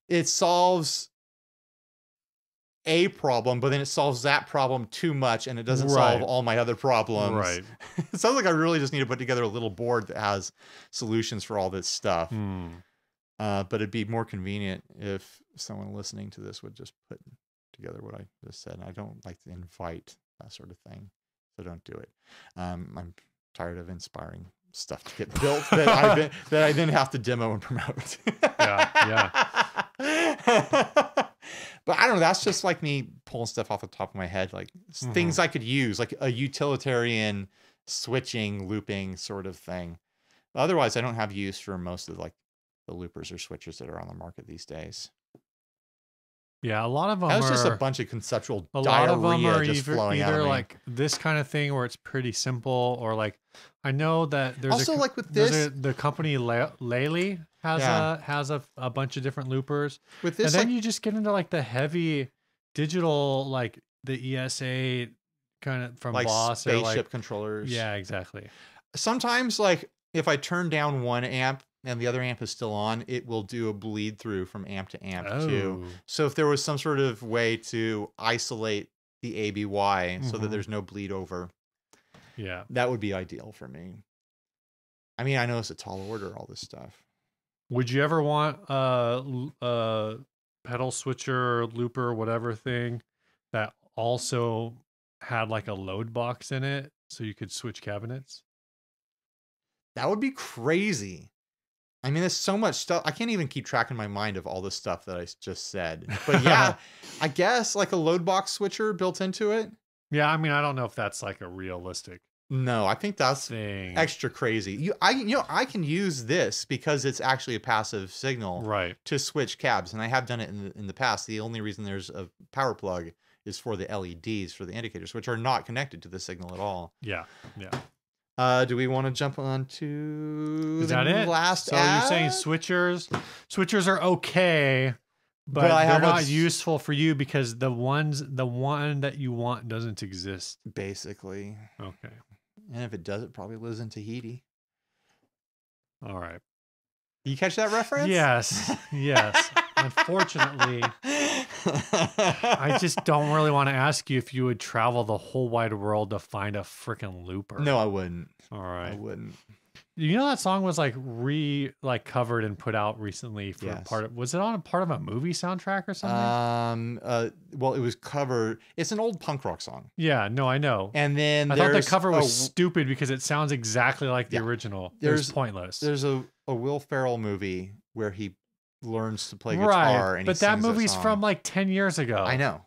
Speaker 1: it solves a problem, but then it solves that problem too much, and it doesn't solve all my other problems.
Speaker 2: Right.
Speaker 1: It sounds like I really just need to put together a little board that has solutions for all this stuff. But it'd be more convenient if someone listening to this would just put together what I just said. I don't like to invite that sort of thing, so don't do it. I'm tired of inspiring stuff to get built that I then have to demo and promote.
Speaker 2: Yeah.
Speaker 1: But I don't know. That's just like me pulling stuff off the top of my head, like things I could use, like a utilitarian switching, looping sort of thing. Otherwise, I don't have use for most of like the loopers or switchers that are on the market these days.
Speaker 2: Yeah, a lot of them.
Speaker 1: That was just a bunch of conceptual
Speaker 2: a
Speaker 1: diarrhea
Speaker 2: lot of them are
Speaker 1: just flowing out
Speaker 2: either
Speaker 1: of me.
Speaker 2: like this kind of thing where it's pretty simple, or like I know that there's
Speaker 1: also like with this,
Speaker 2: the company Lely has a bunch of different loopers.
Speaker 1: With this,
Speaker 2: and then
Speaker 1: like,
Speaker 2: you just get into like the heavy digital, like the ESA kind of from
Speaker 1: like
Speaker 2: Boss,
Speaker 1: spaceship
Speaker 2: or like,
Speaker 1: controllers.
Speaker 2: Yeah, exactly.
Speaker 1: Sometimes, like if I turn down one amp and the other amp is still on, it will do a bleed through from amp to amp too. So if there was some sort of way to isolate the ABY so that there's no bleed over,
Speaker 2: yeah,
Speaker 1: that would be ideal for me. I mean, I know it's a tall order, all this stuff.
Speaker 2: Would you ever want a pedal switcher, looper, whatever thing that also had like a load box in it so you could switch cabinets?
Speaker 1: That would be crazy. I mean, there's so much stuff. I can't even keep track in my mind of all the stuff that I just said. But yeah, I guess like a load box switcher built into it.
Speaker 2: Yeah, I mean, I don't know if that's like a realistic.
Speaker 1: No, I think that's
Speaker 2: thing.
Speaker 1: Extra crazy. I can use this because it's actually a passive signal,
Speaker 2: right,
Speaker 1: to switch cabs, and I have done it in the past. The only reason there's a power plug is for the LEDs for the indicators, which are not connected to the signal at all.
Speaker 2: Yeah, yeah.
Speaker 1: Do we want to jump on to
Speaker 2: the last
Speaker 1: ad?
Speaker 2: You're saying switchers? Switchers are okay, but they're not useful for you because the one that you want doesn't exist.
Speaker 1: Basically.
Speaker 2: Okay.
Speaker 1: And if it does, it probably lives in Tahiti.
Speaker 2: All right.
Speaker 1: You catch that reference?
Speaker 2: Yes. Yes. Unfortunately, I just don't really want to ask you if you would travel the whole wide world to find a freaking looper.
Speaker 1: No, I wouldn't.
Speaker 2: All right.
Speaker 1: I wouldn't.
Speaker 2: You know that song was like covered and put out recently for was it on part of a movie soundtrack or something?
Speaker 1: Well, it was covered. It's an old punk rock song.
Speaker 2: Yeah, no, I know.
Speaker 1: And then
Speaker 2: I thought the cover was stupid because it sounds exactly like the original. It's pointless.
Speaker 1: There's a Will Ferrell movie where he learns to play guitar, and
Speaker 2: but that movie's from like 10 years ago.
Speaker 1: I know.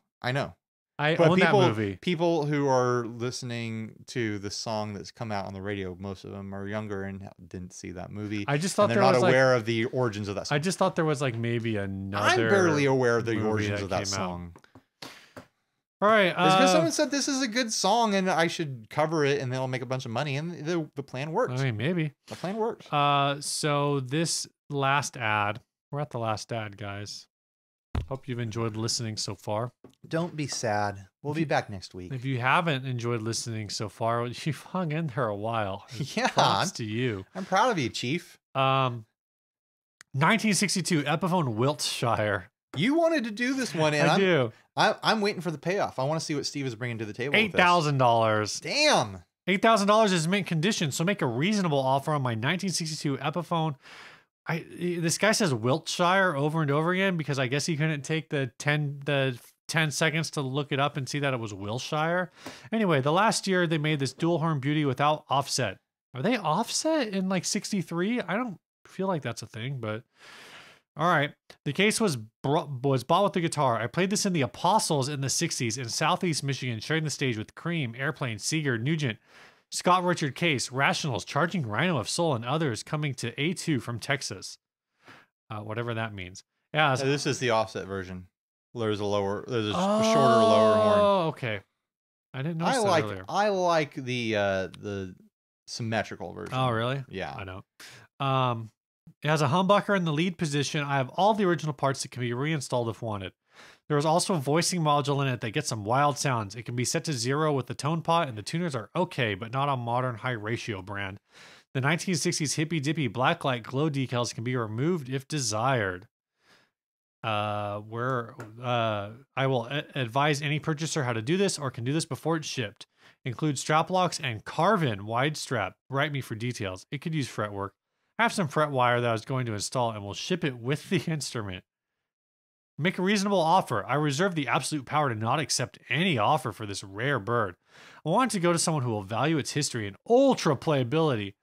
Speaker 2: I own that movie.
Speaker 1: People who are listening to the song that's come out on the radio, most of them are younger and didn't see that movie.
Speaker 2: I just thought
Speaker 1: they're not aware of the origins of that song.
Speaker 2: I just thought there was like maybe another.
Speaker 1: I'm barely aware of the origins of that song.
Speaker 2: All right.
Speaker 1: Because someone said this is a good song and I should cover it and they'll make a bunch of money, and the plan works.
Speaker 2: I mean, maybe
Speaker 1: the plan works.
Speaker 2: So this last ad, we're at the last ad, guys. Hope you've enjoyed listening so far.
Speaker 1: Don't be sad. We'll be back next week.
Speaker 2: If you haven't enjoyed listening so far, you've hung in there a while.
Speaker 1: Yeah.
Speaker 2: Props to you.
Speaker 1: I'm proud of you, Chief.
Speaker 2: 1962 Epiphone Wiltshire.
Speaker 1: You wanted to do this one, and
Speaker 2: I do.
Speaker 1: I'm waiting for the payoff. I want to see what Steve is bringing to the table.
Speaker 2: $8,000.
Speaker 1: Damn.
Speaker 2: $8,000 is mint condition, so make a reasonable offer on my 1962 Epiphone. This guy says Wiltshire over and over again because I guess he couldn't take the 10 seconds to look it up and see that it was Wiltshire. Anyway, the last year they made this dual horn beauty without offset. Are they offset in like 63? I don't feel like that's a thing, but all right. The case was bought with the guitar. I played this in the Apostles in the 60s in Southeast Michigan, sharing the stage with Cream, Airplane, Seeger, Nugent, Scott Richard Case, Rationals, Charging Rhino of Soul, and others coming to A2 from Texas. Whatever that means. Yeah.
Speaker 1: This is the offset version. There's a shorter, lower horn.
Speaker 2: Oh, okay. I didn't notice that earlier.
Speaker 1: I like the symmetrical version.
Speaker 2: Oh, really?
Speaker 1: Yeah.
Speaker 2: I know. It has a humbucker in the lead position. I have all the original parts that can be reinstalled if wanted. There is also a voicing module in it that gets some wild sounds. It can be set to 0 with the tone pot, and the tuners are okay, but not on modern high ratio brand. The 1960s hippy dippy blacklight glow decals can be removed if desired. I will advise any purchaser how to do this or can do this before it's shipped. Include strap locks and carve-in wide strap. Write me for details. It could use fretwork. I have some fret wire that I was going to install and will ship it with the instrument. Make a reasonable offer. I reserve the absolute power to not accept any offer for this rare bird. I want it to go to someone who will value its history and ultra playability.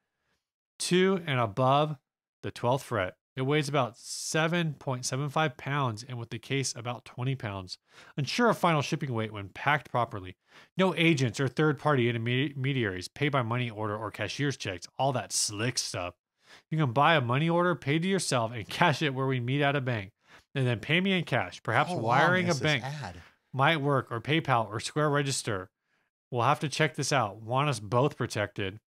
Speaker 2: To and above the 12th fret. It weighs about 7.75 pounds and with the case about 20 pounds. Unsure of final shipping weight when packed properly. No agents or third-party intermediaries. Pay by money order or cashier's checks. All that slick stuff. You can buy a money order, pay to yourself, and cash it where we meet at a bank. And then pay me in cash. Perhaps wiring a bank might work, or PayPal or Square Register. We'll have to check this out. Want us both protected.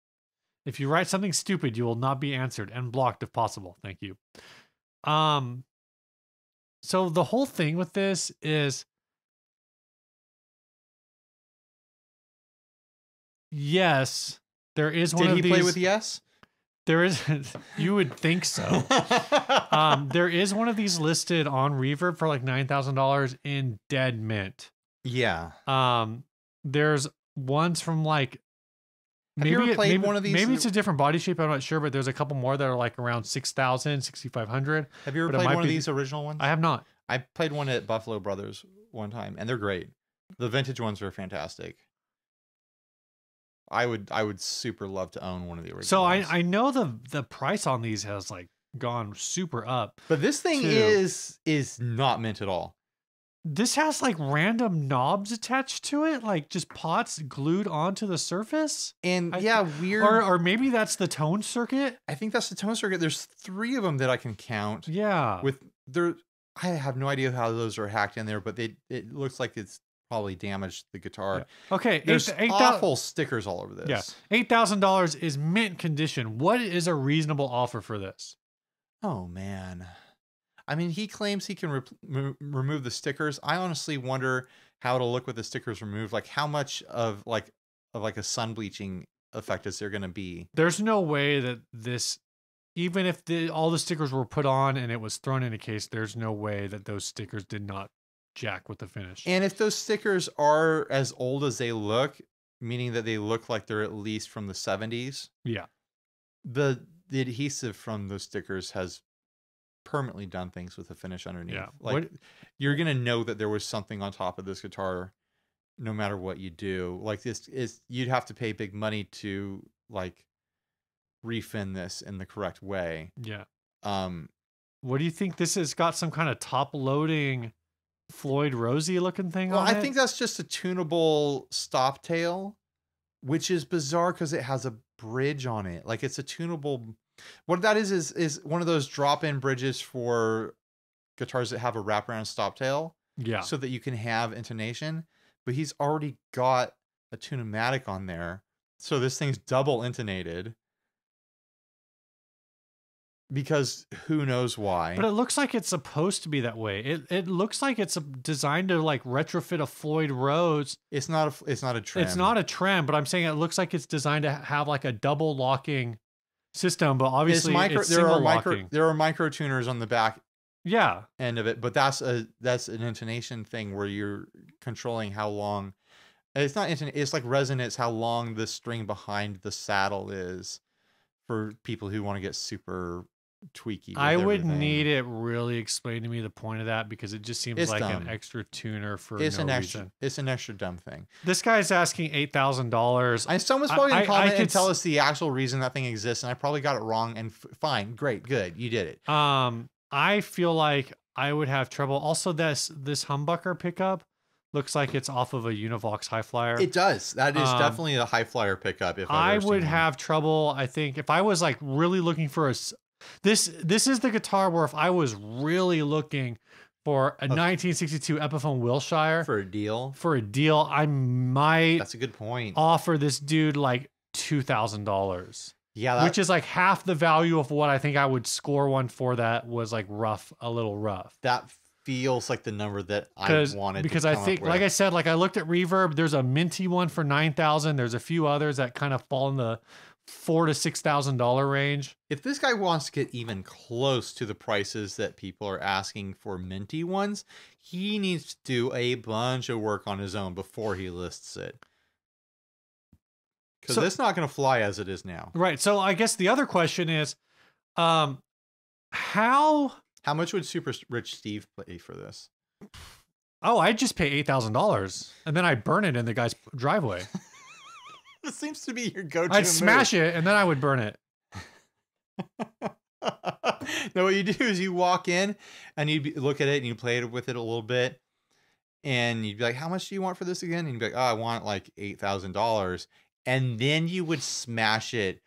Speaker 2: If you write something stupid, you will not be answered and blocked if possible. Thank you. So the whole thing with this is, yes, there is one of these.
Speaker 1: Did he play with yes?
Speaker 2: There is. You would think so. There is one of these listed on Reverb for like $9,000 in dead mint.
Speaker 1: Yeah.
Speaker 2: There's ones from like.
Speaker 1: Have you ever played one of these?
Speaker 2: Maybe it's a different body shape. I'm not sure, but there's a couple more that are like around 6,000, 6,500.
Speaker 1: Have you ever played one of these original ones?
Speaker 2: I have not.
Speaker 1: I played one at Buffalo Brothers one time, and they're great. The vintage ones are fantastic. I would super love to own one of the original.
Speaker 2: So
Speaker 1: ones.
Speaker 2: I know the price on these has like gone super up.
Speaker 1: But this thing is not mint at all.
Speaker 2: This has like random knobs attached to it, like just pots glued onto the surface.
Speaker 1: And weird.
Speaker 2: Or maybe that's the tone circuit.
Speaker 1: I think that's the tone circuit. There's 3 of them that I can count.
Speaker 2: Yeah.
Speaker 1: I have no idea how those are hacked in there, but it looks like it's probably damaged the guitar.
Speaker 2: Yeah. Okay.
Speaker 1: There's awful stickers all over this.
Speaker 2: Yeah. $8,000 is mint condition. What is a reasonable offer for this?
Speaker 1: Oh man. I mean, he claims he can remove the stickers. I honestly wonder how it'll look with the stickers removed. Like how much of a sun bleaching effect is there going to be?
Speaker 2: There's no way that this, even if all the stickers were put on and it was thrown in a case, there's no way that those stickers did not jack with the finish.
Speaker 1: And if those stickers are as old as they look, meaning that they look like they're at least from the 70s.
Speaker 2: Yeah.
Speaker 1: The adhesive from those stickers has permanently done things with the finish underneath.
Speaker 2: Yeah.
Speaker 1: Like you're gonna know that there was something on top of this guitar no matter what you do. Like this is, you'd have to pay big money to like refin this in the correct way.
Speaker 2: Yeah. What do you think? This has got some kind of top loading Floyd Rosey looking thing on it?
Speaker 1: I think that's just a tunable stop tail, which is bizarre because it has a bridge on it. Like it's a tunable. What that is one of those drop-in bridges for guitars that have a wraparound stop tail.
Speaker 2: Yeah.
Speaker 1: So that you can have intonation. But he's already got a tune-o-matic on there. So this thing's double intonated. Because who knows why.
Speaker 2: But it looks like it's supposed to be that way. It looks like it's designed to like retrofit a Floyd Rose.
Speaker 1: It's not a trem.
Speaker 2: It's not a trem, but I'm saying it looks like it's designed to have like a double locking system, but obviously it's single locking.
Speaker 1: There are micro tuners on the back end of it, but that's an intonation thing where you're controlling how long. It's not intonation, it's like resonance, how long the string behind the saddle is for people who want to get super tweaky with
Speaker 2: I would
Speaker 1: everything.
Speaker 2: need it really explained to me the point of that, because it just seems like
Speaker 1: dumb.
Speaker 2: An extra tuner for
Speaker 1: It's
Speaker 2: no
Speaker 1: an
Speaker 2: reason.
Speaker 1: It's an extra dumb thing.
Speaker 2: This guy's asking $8,000.
Speaker 1: And someone's probably going to comment and tell us the actual reason that thing exists, and I probably got it wrong, and fine, great, good, you did it.
Speaker 2: I feel like I would have trouble. Also, this humbucker pickup looks like it's off of a Univox High Flyer.
Speaker 1: It does. That is definitely a High Flyer pickup. If
Speaker 2: I would have trouble, I think, if I was like really looking for this is the guitar where if I was really looking for a 1962 Epiphone Wilshire
Speaker 1: for a deal,
Speaker 2: I might.
Speaker 1: That's a good point.
Speaker 2: Offer this dude like $2,000.
Speaker 1: Yeah,
Speaker 2: which is like half the value of what I think I would score one for. That was like a little rough.
Speaker 1: That feels like the number that I wanted.
Speaker 2: Because I think, like I said, like I looked at Reverb. There's a minty one for $9,000. There's a few others that kind of fall in the $4,000 to $6,000 range.
Speaker 1: If this guy wants to get even close to the prices that people are asking for minty ones, he needs to do a bunch of work on his own before he lists it. Because it's not going to fly as it is now.
Speaker 2: Right. So I guess the other question is, how
Speaker 1: much would Super Rich Steve pay for this?
Speaker 2: Oh, I'd just pay $8,000 and then I'd burn it in the guy's driveway.
Speaker 1: This seems to be your go-to.
Speaker 2: I'd smash it and then I would burn it.
Speaker 1: No, what you do is you walk in and you look at it and you play with it a little bit, and you'd be like, "How much do you want for this again?" And you'd be like, "Oh, I want like $8,000," and then you would smash it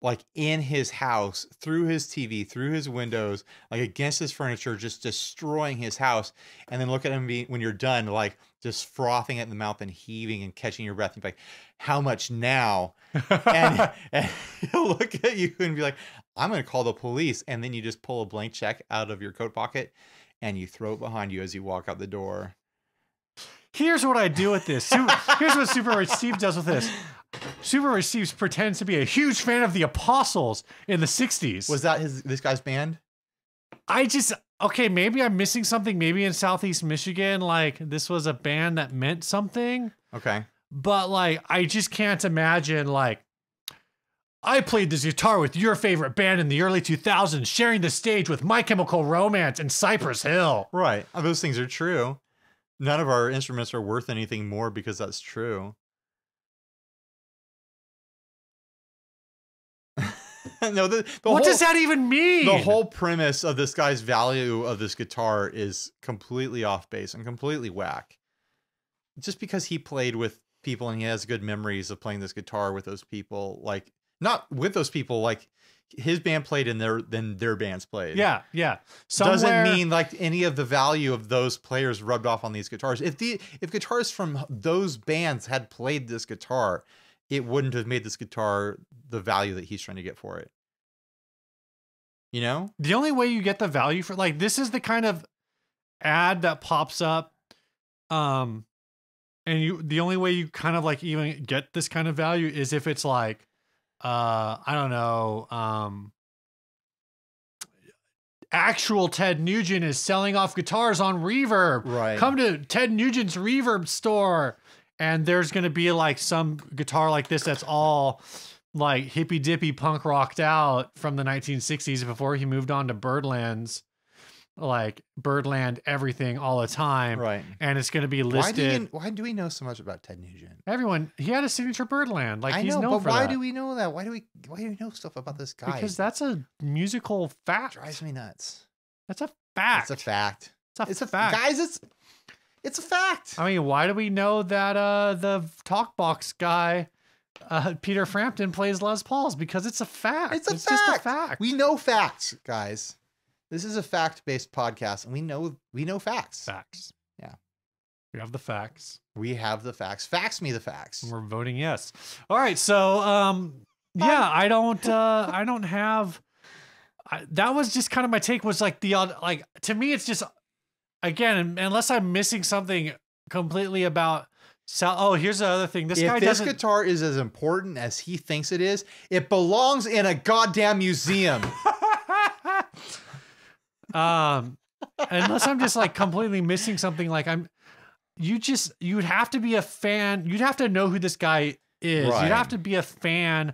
Speaker 1: like in his house, through his TV, through his windows, like against his furniture, just destroying his house. And then look at him when you're done, like just frothing at the mouth and heaving and catching your breath. And be like, "How much now?" and he'll look at you and be like, "I'm going to call the police." And then you just pull a blank check out of your coat pocket and you throw it behind you as you walk out the door.
Speaker 2: Here's what I do with this. Here's what Super Rich Steve does with this. Super Rich Steve pretends to be a huge fan of the Apostles in the 60s.
Speaker 1: Was that this guy's band?
Speaker 2: Okay, maybe I'm missing something. Maybe in Southeast Michigan, like this was a band that meant something.
Speaker 1: Okay.
Speaker 2: But like, I just can't imagine like, I played this guitar with your favorite band in the early 2000s, sharing the stage with My Chemical Romance and Cypress Hill.
Speaker 1: Right. Those things are true. None of our instruments are worth anything more because that's true. No,
Speaker 2: what does that even mean?
Speaker 1: The whole premise of this guy's value of this guitar is completely off base and completely whack. Just because he played with people and he has good memories of playing this guitar with those people, like not with those people, like his band played and their bands played.
Speaker 2: Yeah, yeah.
Speaker 1: Doesn't mean like any of the value of those players rubbed off on these guitars. If guitarists from those bands had played this guitar, it wouldn't have made this guitar the value that he's trying to get for it. You know?
Speaker 2: The only way you get the value for, like, this is the kind of ad that pops up. And the only way you kind of like even get this kind of value is if it's like, I don't know, actual Ted Nugent is selling off guitars on Reverb.
Speaker 1: Right.
Speaker 2: Come to Ted Nugent's Reverb store. And there's going to be like some guitar like this that's all like hippy dippy punk rocked out from the 1960s before he moved on to Birdland's, like Birdland everything all the time.
Speaker 1: Right.
Speaker 2: And it's going to be listed.
Speaker 1: Why do we know so much about Ted Nugent?
Speaker 2: Everyone, he had a signature Birdland. Like,
Speaker 1: he's
Speaker 2: known for
Speaker 1: why
Speaker 2: that.
Speaker 1: do we know that? Why do we know stuff about this guy?
Speaker 2: Because that's a musical fact.
Speaker 1: It drives me nuts.
Speaker 2: That's a fact.
Speaker 1: It's a fact.
Speaker 2: It's a fact.
Speaker 1: Guys, it's a fact.
Speaker 2: I mean, why do we know that the Talkbox guy, Peter Frampton, plays Les Pauls? Because it's a fact.
Speaker 1: It's just a fact. We know facts, guys. This is a fact-based podcast, and we know facts.
Speaker 2: Facts.
Speaker 1: Yeah.
Speaker 2: We have the facts.
Speaker 1: We have the facts. Fax me the facts.
Speaker 2: And we're voting yes. All right. So, yeah, I don't have. That was just kind of my take. Was like to me, it's just. Again, unless I'm missing something completely about here's the other thing. This
Speaker 1: guitar is as important as he thinks it is, it belongs in a goddamn museum.
Speaker 2: Unless I'm just like completely missing something, like you'd have to be a fan. You'd have to know who this guy is.
Speaker 1: Right.
Speaker 2: You'd have to be a fan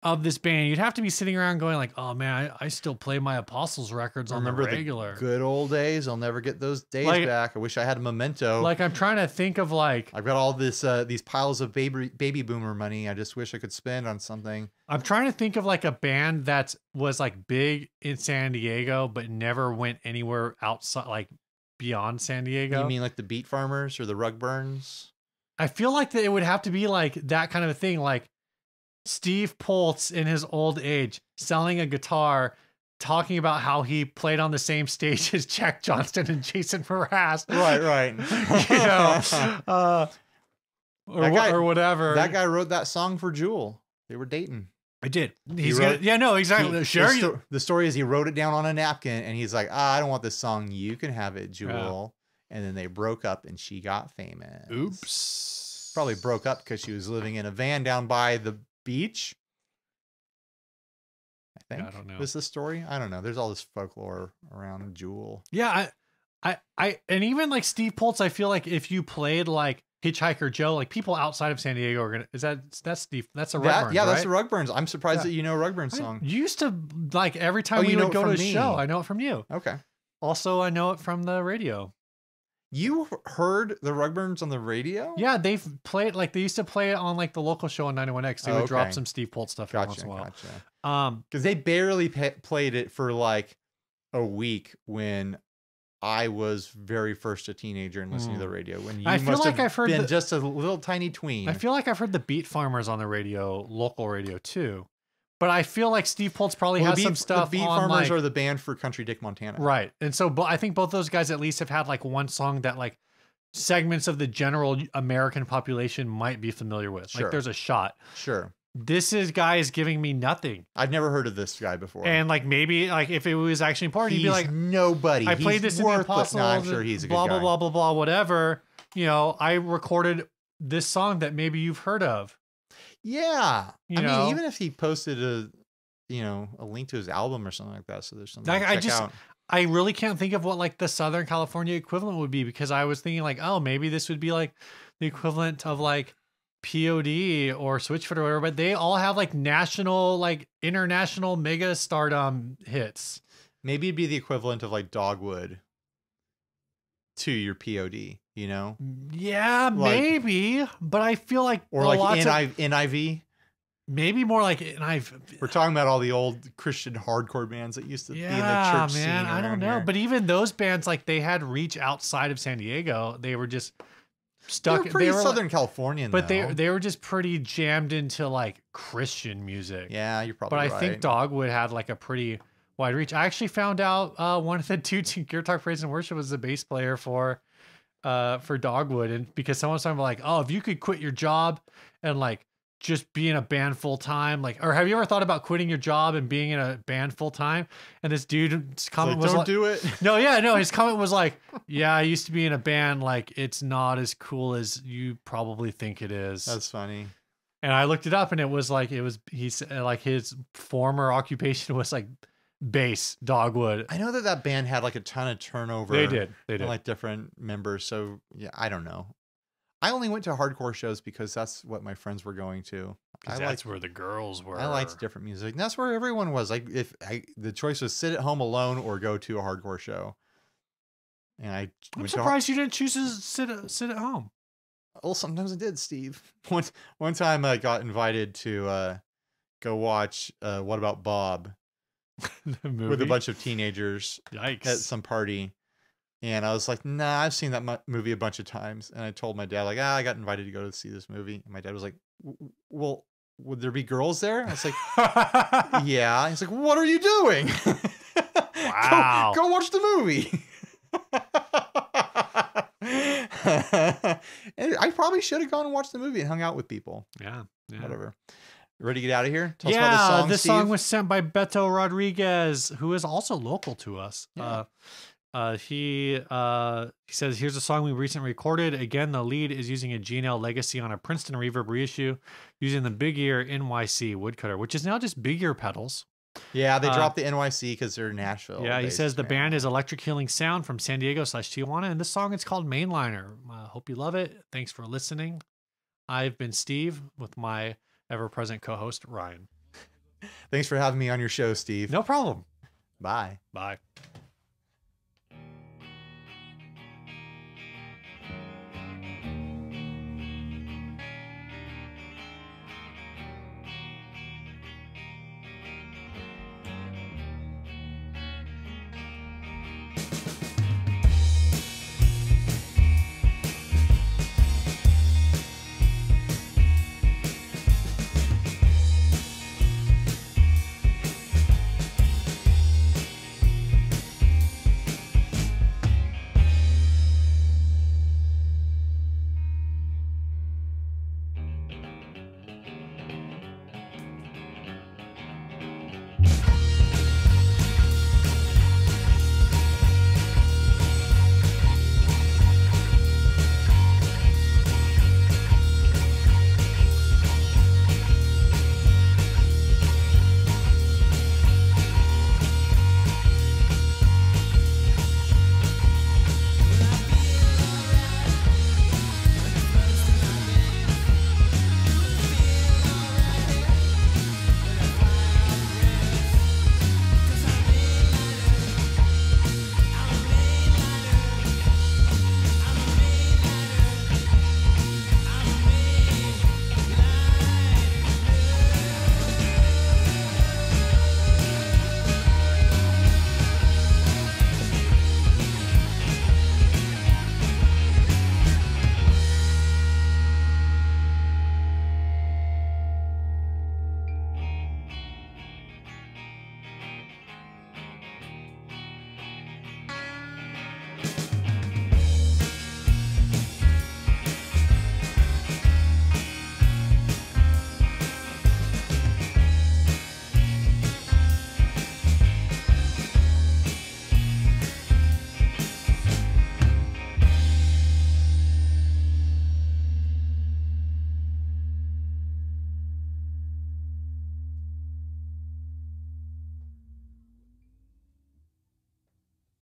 Speaker 2: of this band. You'd have to be sitting around going like, "Oh man, I still play my Apostles records on the regular."
Speaker 1: The good old days. I'll never get those days back. I wish I had a memento.
Speaker 2: Like, I'm trying to think of like,
Speaker 1: I've got all these piles of baby boomer money. I just wish I could spend on something.
Speaker 2: I'm trying to think of like a band that was like big in San Diego but never went anywhere outside, like beyond San Diego.
Speaker 1: You mean like the Beat Farmers or the Rug Burns?
Speaker 2: I feel like that it would have to be like that kind of a thing, like Steve Poltz in his old age selling a guitar, talking about how he played on the same stage as Jack Johnston and Jason Mraz.
Speaker 1: Right.
Speaker 2: Or whatever.
Speaker 1: That guy wrote that song for Jewel. They were dating.
Speaker 2: I did. Yeah, no, exactly. Sure.
Speaker 1: The story is he wrote it down on a napkin and he's like, I don't want this song. You can have it, Jewel. Yeah. And then they broke up and she got famous.
Speaker 2: Oops.
Speaker 1: Probably broke up because she was living in a van down by the beach. I think.
Speaker 2: I don't know.
Speaker 1: Was the story? I don't know. There's all this folklore around Jewel.
Speaker 2: Yeah, and even like Steve Poltz, I feel like if you played like Hitchhiker Joe, like people outside of San Diego are gonna. That's Steve? That's a Rugburns,
Speaker 1: yeah,
Speaker 2: right?
Speaker 1: that's the Rugburns. I'm surprised that you know Rugburns song.
Speaker 2: I used to like every time we would go to a show. I know it from you.
Speaker 1: Okay.
Speaker 2: Also, I know it from the radio.
Speaker 1: You heard the Rugburns on the radio?
Speaker 2: Yeah, they've played like they used to play it on like the local show on 91X. They would drop some Steve Poltz stuff every once in a while.
Speaker 1: Gotcha. Because they barely played it for like a week when I was very first a teenager and listening to the radio. When you I've heard just a little tiny tween.
Speaker 2: I feel like I've heard the Beat Farmers on the radio, local radio too. But I feel like Steve Poltz probably has some stuff.
Speaker 1: The Beat Farmers are the band for Country Dick Montana,
Speaker 2: right? And so, I think both those guys at least have had like one song that like segments of the general American population might be familiar with. Sure. Like, there's a shot.
Speaker 1: Sure.
Speaker 2: This guy is giving me nothing.
Speaker 1: I've never heard of this guy before.
Speaker 2: And like maybe like if it was actually important, he'd be like,
Speaker 1: nobody.
Speaker 2: I played this in the Apostle.
Speaker 1: No, I'm sure he's a good guy.
Speaker 2: Blah blah blah blah whatever. You know, I recorded this song that maybe you've heard of.
Speaker 1: Yeah, I mean, even if he posted a link to his album or something like that, so there's something to check out.
Speaker 2: I really can't think of what like the Southern California equivalent would be, because I was thinking like, oh, maybe this would be like the equivalent of like POD or Switchfoot or whatever, but they all have like national, like international mega stardom hits.
Speaker 1: Maybe it'd be the equivalent of like Dogwood to your POD, you know?
Speaker 2: Yeah, like, maybe, but I feel like
Speaker 1: or like NIV.
Speaker 2: Maybe more like NIV.
Speaker 1: We're talking about all the old Christian hardcore bands that used to be in the church scene.
Speaker 2: I don't know, but even those bands, like they had reach outside of San Diego. They were just stuck.
Speaker 1: They were Southern Californian,
Speaker 2: but they were just pretty jammed into like Christian music.
Speaker 1: Yeah, you're probably right.
Speaker 2: But I think Dogwood had like a pretty wide reach. I actually found out one of the dudes in Gear Talk Praise and Worship was the bass player for Dogwood, and because someone was talking about like, oh, if you could quit your job and like just be in a band full time, like, or have you ever thought about quitting your job and being in a band full time? And this dude's comment was
Speaker 1: don't do it.
Speaker 2: No, his comment was like, yeah, I used to be in a band, like it's not as cool as you probably think it is.
Speaker 1: That's funny.
Speaker 2: And I looked it up, and it was he's like his former occupation was like bass, Dogwood.
Speaker 1: I know that band had like a ton of turnover.
Speaker 2: They did
Speaker 1: like different members. So yeah, I don't know. I only went to hardcore shows because that's what my friends were going to.
Speaker 2: That's where the girls were.
Speaker 1: I liked different music. And that's where everyone was. Like the choice was sit at home alone or go to a hardcore show. And
Speaker 2: I'm surprised you didn't choose to sit at home.
Speaker 1: Well, sometimes I did, Steve. One time I got invited to go watch What About Bob with a bunch of teenagers.
Speaker 2: Yikes.
Speaker 1: At some party. And I was like, nah, I've seen that movie a bunch of times. And I told my dad, like, I got invited to go to see this movie. And my dad was like, well, would there be girls there? I was like, yeah. He's like, what are you doing?
Speaker 2: Wow.
Speaker 1: Go watch the movie. And I probably should have gone and watched the movie and hung out with people.
Speaker 2: Yeah.
Speaker 1: Whatever. Ready to get out of here? Tell us about the song,
Speaker 2: this
Speaker 1: Steve.
Speaker 2: song was sent by Beto Rodriguez, who is also local to us.
Speaker 1: Yeah.
Speaker 2: He says, here's a song we recently recorded. Again, the lead is using a G&L Legacy on a Princeton Reverb reissue using the Big Ear NYC woodcutter, which is now just Big Ear pedals.
Speaker 1: Yeah, they dropped the NYC because they're Nashville.
Speaker 2: Yeah, he says the band is Electric Healing Sound from San Diego / Tijuana, and this song is called Mainliner. Hope you love it. Thanks for listening. I've been Steve with my ever-present co-host, Ryan.
Speaker 1: Thanks for having me on your show, Steve.
Speaker 2: No problem.
Speaker 1: Bye.
Speaker 2: Bye.